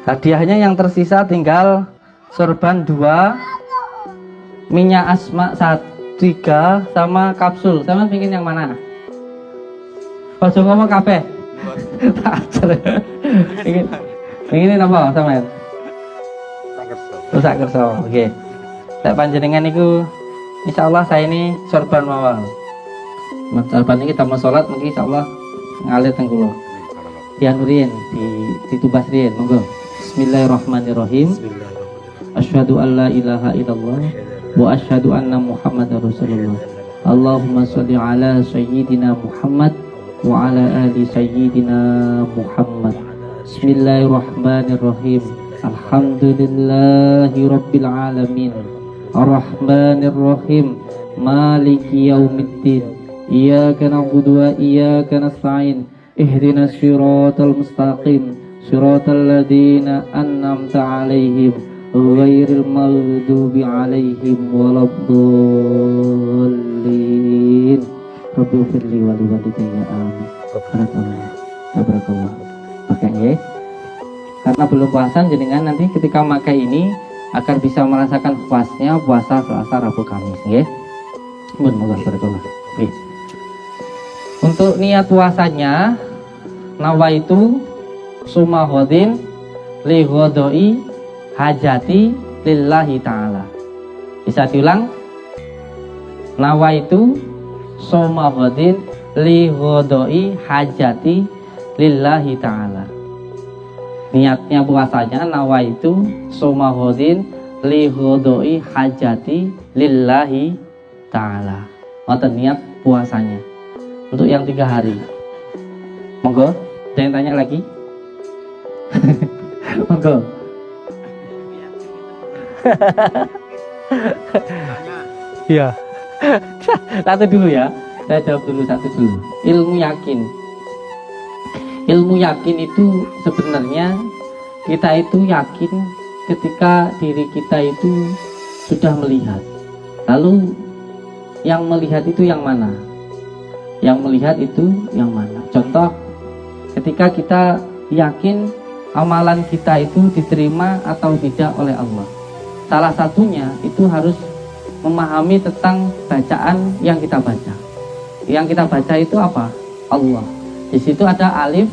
Hadiahnya yang tersisa tinggal sorban 2, minyak asma 3 sama kapsul. Sama pingin yang mana? Ojo ngomong kabeh. Tak ajar. Ingin apa sama ya? Rusak kerso. Oke. Tak panjenengan itu insya Allah saya ini sorban mawal. Sorban ini kita mau sholat mungkin insya Allah ngalir tengkulo. Dianurin ditubas rien. Monggo. Bismillahirrahmanirrahim. Asyhadu an la ilaha illallah wa asyhadu anna Muhammadar Rasulullah. Allahumma sholli ala sayyidina Muhammad wa ala ali sayyidina Muhammad. Bismillahirrahmanirrahim. Alhamdulillahi rabbil alamin. Arrahmanirrahim. Maliki yaumiddin. Iyyaka na'budu wa iyyaka nasta'in. Ihdinas siratal mustaqim. Siratal ladzina an'amta 'alaihim ghairil maghdubi 'alaihim waladdallin. Rabbi firli wa liwalidayya amin. Barakallah. Pakai ya. Karena belum puasa jenengan nanti ketika makai ini agar bisa merasakan puasnya puasa Selasa, Rabu, Kamis nggih. Mun moga barakallah. Nggih. Untuk niat puasanya nawaitu sumahodin li ghodoi hajati lillahi ta'ala. Bisa diulang? Nawaitu sumahodin li ghodoi hajati lillahi ta'ala. Niatnya puasanya nawaitu sumahodin li ghodoi hajati lillahi ta'ala. Ngoten niat puasanya untuk yang 3 hari. Monggo, ada yang tanya lagi? Monggo. Iya. Satu dulu ya. Saya jawab dulu satu dulu. Ilmu yakin. Ilmu yakin itu sebenarnya kita itu yakin ketika diri kita itu sudah melihat. Lalu yang melihat itu yang mana? Yang melihat itu yang mana? Contoh, ketika kita yakin amalan kita itu diterima atau tidak oleh Allah. Salah satunya itu harus memahami tentang bacaan yang kita baca. Yang kita baca itu apa? Allah. Di situ ada alif,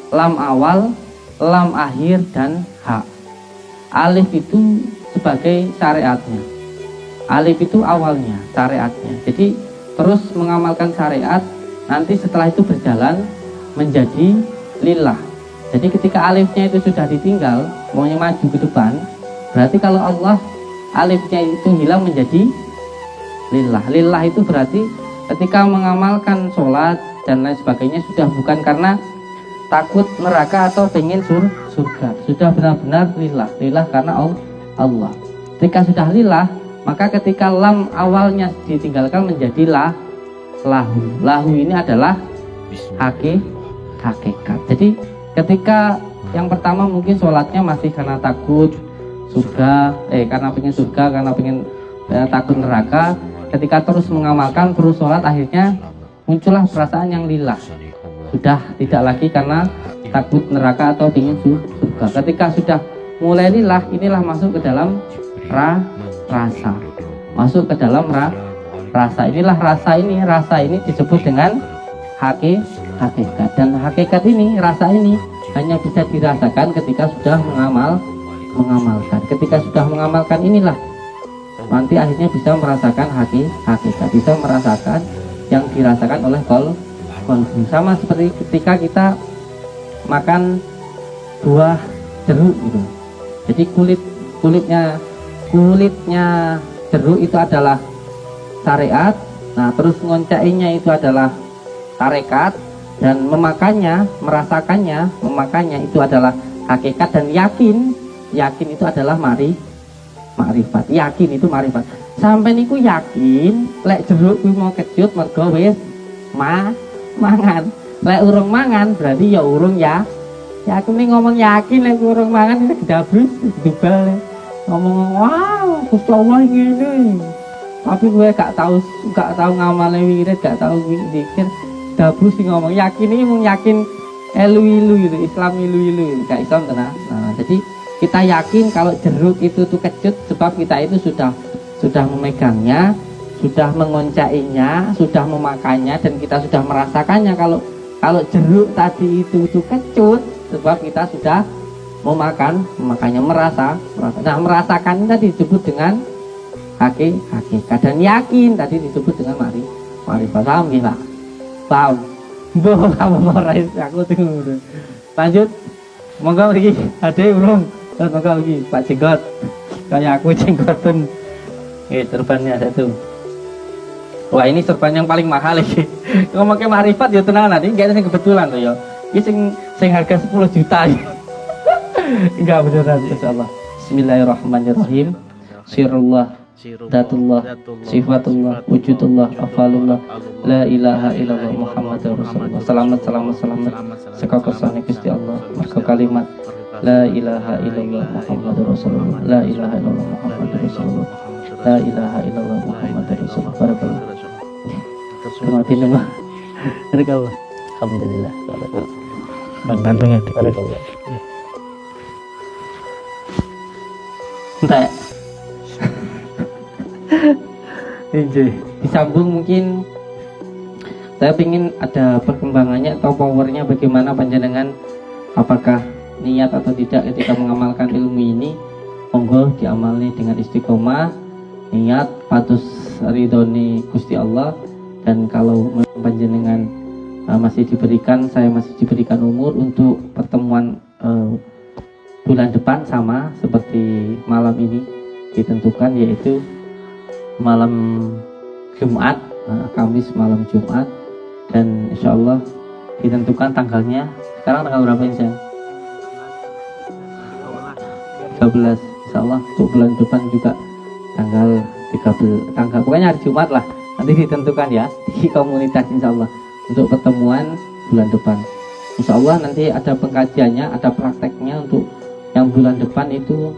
lam awal, lam akhir, dan ha. Alif itu sebagai syariatnya. Alif itu awalnya, syariatnya. Jadi terus mengamalkan syariat, nanti setelah itu berjalan menjadi lillah. Jadi ketika alifnya itu sudah ditinggal, maunya maju ke depan, berarti kalau Allah alifnya itu hilang menjadi lillah. Lillah itu berarti ketika mengamalkan sholat dan lain sebagainya sudah bukan karena takut neraka atau ingin surga, sudah benar-benar lillah. Lillah karena Allah. Ketika sudah lillah, maka ketika lam awalnya ditinggalkan menjadi lahu. Lahu ini adalah hakikat. Jadi ketika yang pertama mungkin sholatnya masih karena takut surga, karena pengen surga, karena pengen takut neraka. Ketika terus mengamalkan, terus sholat, akhirnya muncullah perasaan yang lillah. Sudah tidak lagi karena takut neraka atau ingin surga. Ketika sudah mulai lillah, inilah masuk ke dalam rasa. Masuk ke dalam rasa. Inilah rasa ini disebut dengan hakikat. Dan hakikat ini, rasa ini hanya bisa dirasakan ketika sudah mengamalkan. Ketika sudah mengamalkan inilah nanti akhirnya bisa merasakan hakikat, bisa merasakan yang dirasakan oleh kolbu. Sama seperti ketika kita makan buah jeruk gitu. Jadi kulitnya jeruk itu adalah syariat. Nah, terus ngoncainya itu adalah tarekat, dan memakannya itu adalah hakikat, dan yakin itu adalah makrifat. Yakin itu makrifat. Sampai niku yakin lek jeruk kuwi mau kecut mergo wis mangan. Lek urung mangan berarti ya urung ya. Ya aku nih ngomong yakin lek urung mangan ini dablus dibal. Ngomong wow, Gusti Allah ngene. Tapi gue gak tahu ngamale wirid, gak tahu zikir. Dablus sing ngomong yakin ini mung yakin elu-ilu itu, Islam ilu-ilu, gak Islam tenan. Nah, jadi kita yakin kalau jeruk itu tuh kecut sebab kita itu sudah memegangnya, sudah mengoncainya, sudah memakannya, dan kita sudah merasakannya. Kalau jeruk tadi itu tuh kecut sebab kita sudah memakannya, merasa. Nah, merasakan tadi disebut dengan hakikat, dan yakin tadi disebut dengan makrifat. Paham nggih, Pak? Paham. Mbok kamu ora aku tunggu. Lanjut. Monggo iki ade urung. Monggo iki Pak Jenggot. Kayak aku jenggoten. Serbannya satu. Wah, ini serban yang paling mahal iki. Ngomongke makrifat ya tenanan, iki gak sing kebetulan to ya. Iki sing harga 10 juta. Enggak beneran insyaallah. Bismillahirrahmanirrahim. Sirullah, Datullah, Sifatullah, Wujudullah, Afalullah, La ilaha illallah Muhammadur Rasulullah. Selamat sekakosane Gusti Allah. Maka kalimat La ilaha illallah Muhammadur Rasulullah, La ilaha illallah Muhammadur Rasulullah, La ilaha illallah Muhammadur Rasulullah. Barakallah. Terima nama. Barakallah. Alhamdulillah. Bantungnya barakallah. Entar disambung, mungkin saya ingin ada perkembangannya atau powernya bagaimana panjenengan, apakah niat atau tidak ketika mengamalkan ilmu ini. Monggo diamalni dengan istiqomah, niat patus ridhoni Gusti Allah. Dan kalau panjenengan saya masih diberikan umur untuk pertemuan bulan depan, sama seperti malam ini ditentukan, yaitu malam Jumat, Kamis malam Jumat, dan insya Allah ditentukan tanggalnya. Sekarang tanggal berapa insya? 13. Insya Allah untuk bulan depan juga tanggal 13, pokoknya hari Jumat lah, nanti ditentukan ya di komunitas insya Allah untuk pertemuan bulan depan. Insya Allah nanti ada pengkajiannya, ada prakteknya untuk yang bulan depan itu.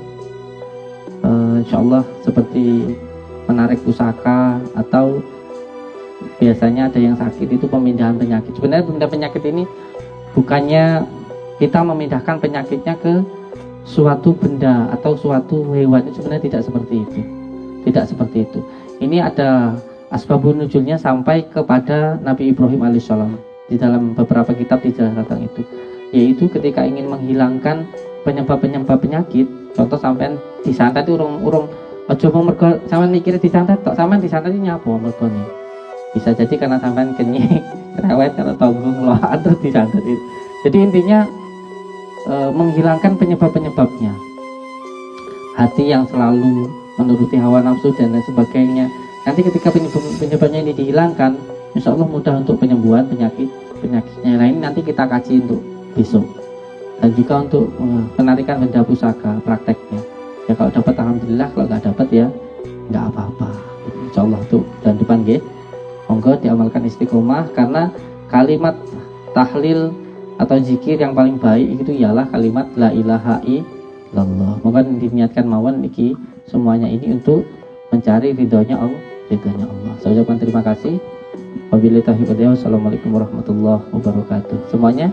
Insya Allah seperti menarik pusaka, atau biasanya ada yang sakit itu pemindahan penyakit. Sebenarnya pemindahan penyakit ini bukannya kita memindahkan penyakitnya ke suatu benda atau suatu hewan, sebenarnya tidak seperti itu. Ini ada asbabun nuzulnya sampai kepada Nabi Ibrahim alaihissalam di dalam beberapa kitab dijelaskan itu, yaitu ketika ingin menghilangkan penyebab penyakit. Contoh sampean disantet itu urung aja mau mergo sampean mikir disantet tok, sampean disantet iki nyapa mergone. Bisa jadi karena sampean kenyek, cerewet, karena tanggung loan terus disantet itu. Jadi intinya menghilangkan penyebabnya. Hati yang selalu menuruti hawa nafsu dan lain sebagainya. Nanti ketika penyebabnya ini dihilangkan, insya Allah mudah untuk penyembuhan penyakitnya. Nah, ini nanti kita kaji untuk besok. Dan juga untuk penarikan benda pusaka prakteknya. Ya kalau dapat alhamdulillah, kalau nggak dapat ya nggak apa-apa. Insya Allah tuh dan depan nggih. Monggo diamalkan istiqomah, karena kalimat tahlil atau zikir yang paling baik itu ialah kalimat la ilaha illallah. Monggo diniatkan mawon iki semuanya ini untuk mencari ridhonya Allah. Saya ucapkan terima kasih. Wabillahi taufiq wal hidayah. Wassalamualaikum warahmatullahi wabarakatuh. Semuanya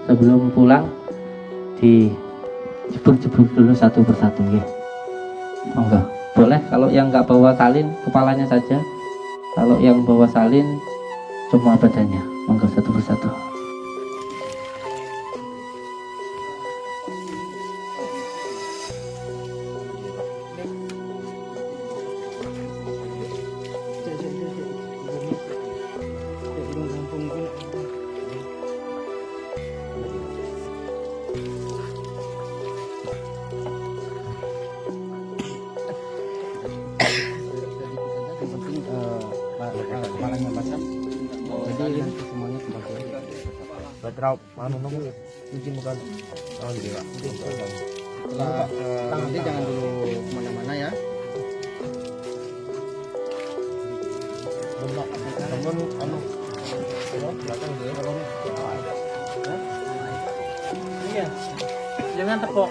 sebelum pulang dijebur-jebur dulu satu persatu ya. Monggo. Boleh kalau yang nggak bawa salin kepalanya saja. Kalau yang bawa salin semua badannya. Monggo satu persatu. Batrap anu nunggu izin bukan dia Nanti jangan dulu kemana-mana ya. temen anu belakang dia Iya. Jangan tepok.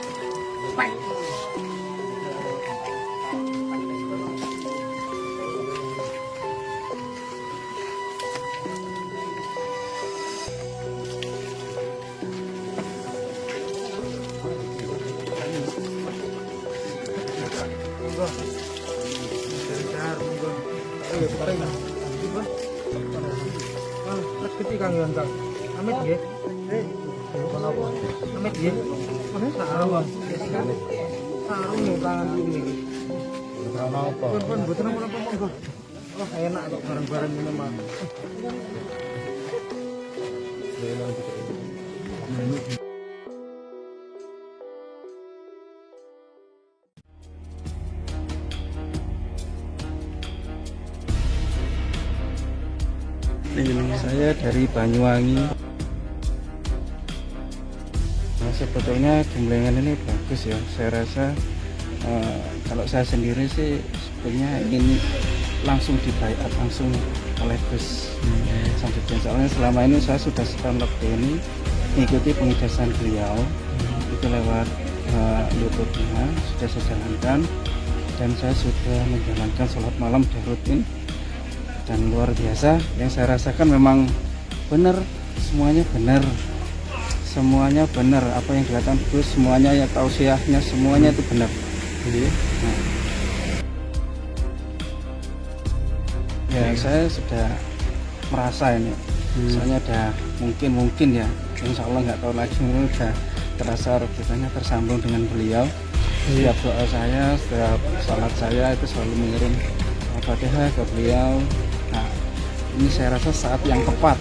ketika Kang amit nggih kenapa amit nggih mana sarung sarung nih tangan ini sarung apa pun betul apa monggo oh enak kok bareng-bareng ini mah Ini saya dari Banyuwangi. Nah, sebetulnya gemblengan ini bagus ya. Saya rasa kalau saya sendiri sih sebenarnya ingin langsung dibaiat langsung oleh Gus Samsudin. Soalnya selama ini saya sudah setahun lebih ini mengikuti pengijasan beliau itu lewat YouTube-nya sudah saya jalankan dan saya sudah menjalankan sholat malam di rutin. Dan luar biasa yang saya rasakan memang benar, semuanya benar, apa yang dikatakan Gus semuanya ya tausiahnya semuanya itu benar. Nah. Ya saya sudah merasa ini misalnya ada mungkin ya insya Allah nggak tahu lagi udah terasa kita tersambung dengan beliau. Setiap doa saya, setiap salat saya itu selalu mengirim Al-Fatihah ke beliau. Nah, ini saya rasa saat yang tepat.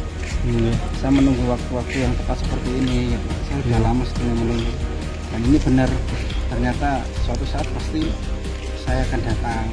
Saya menunggu waktu-waktu yang tepat seperti ini. Gitu. Saya sudah lama sekali menunggu. Dan ini benar. Ternyata suatu saat pasti saya akan datang.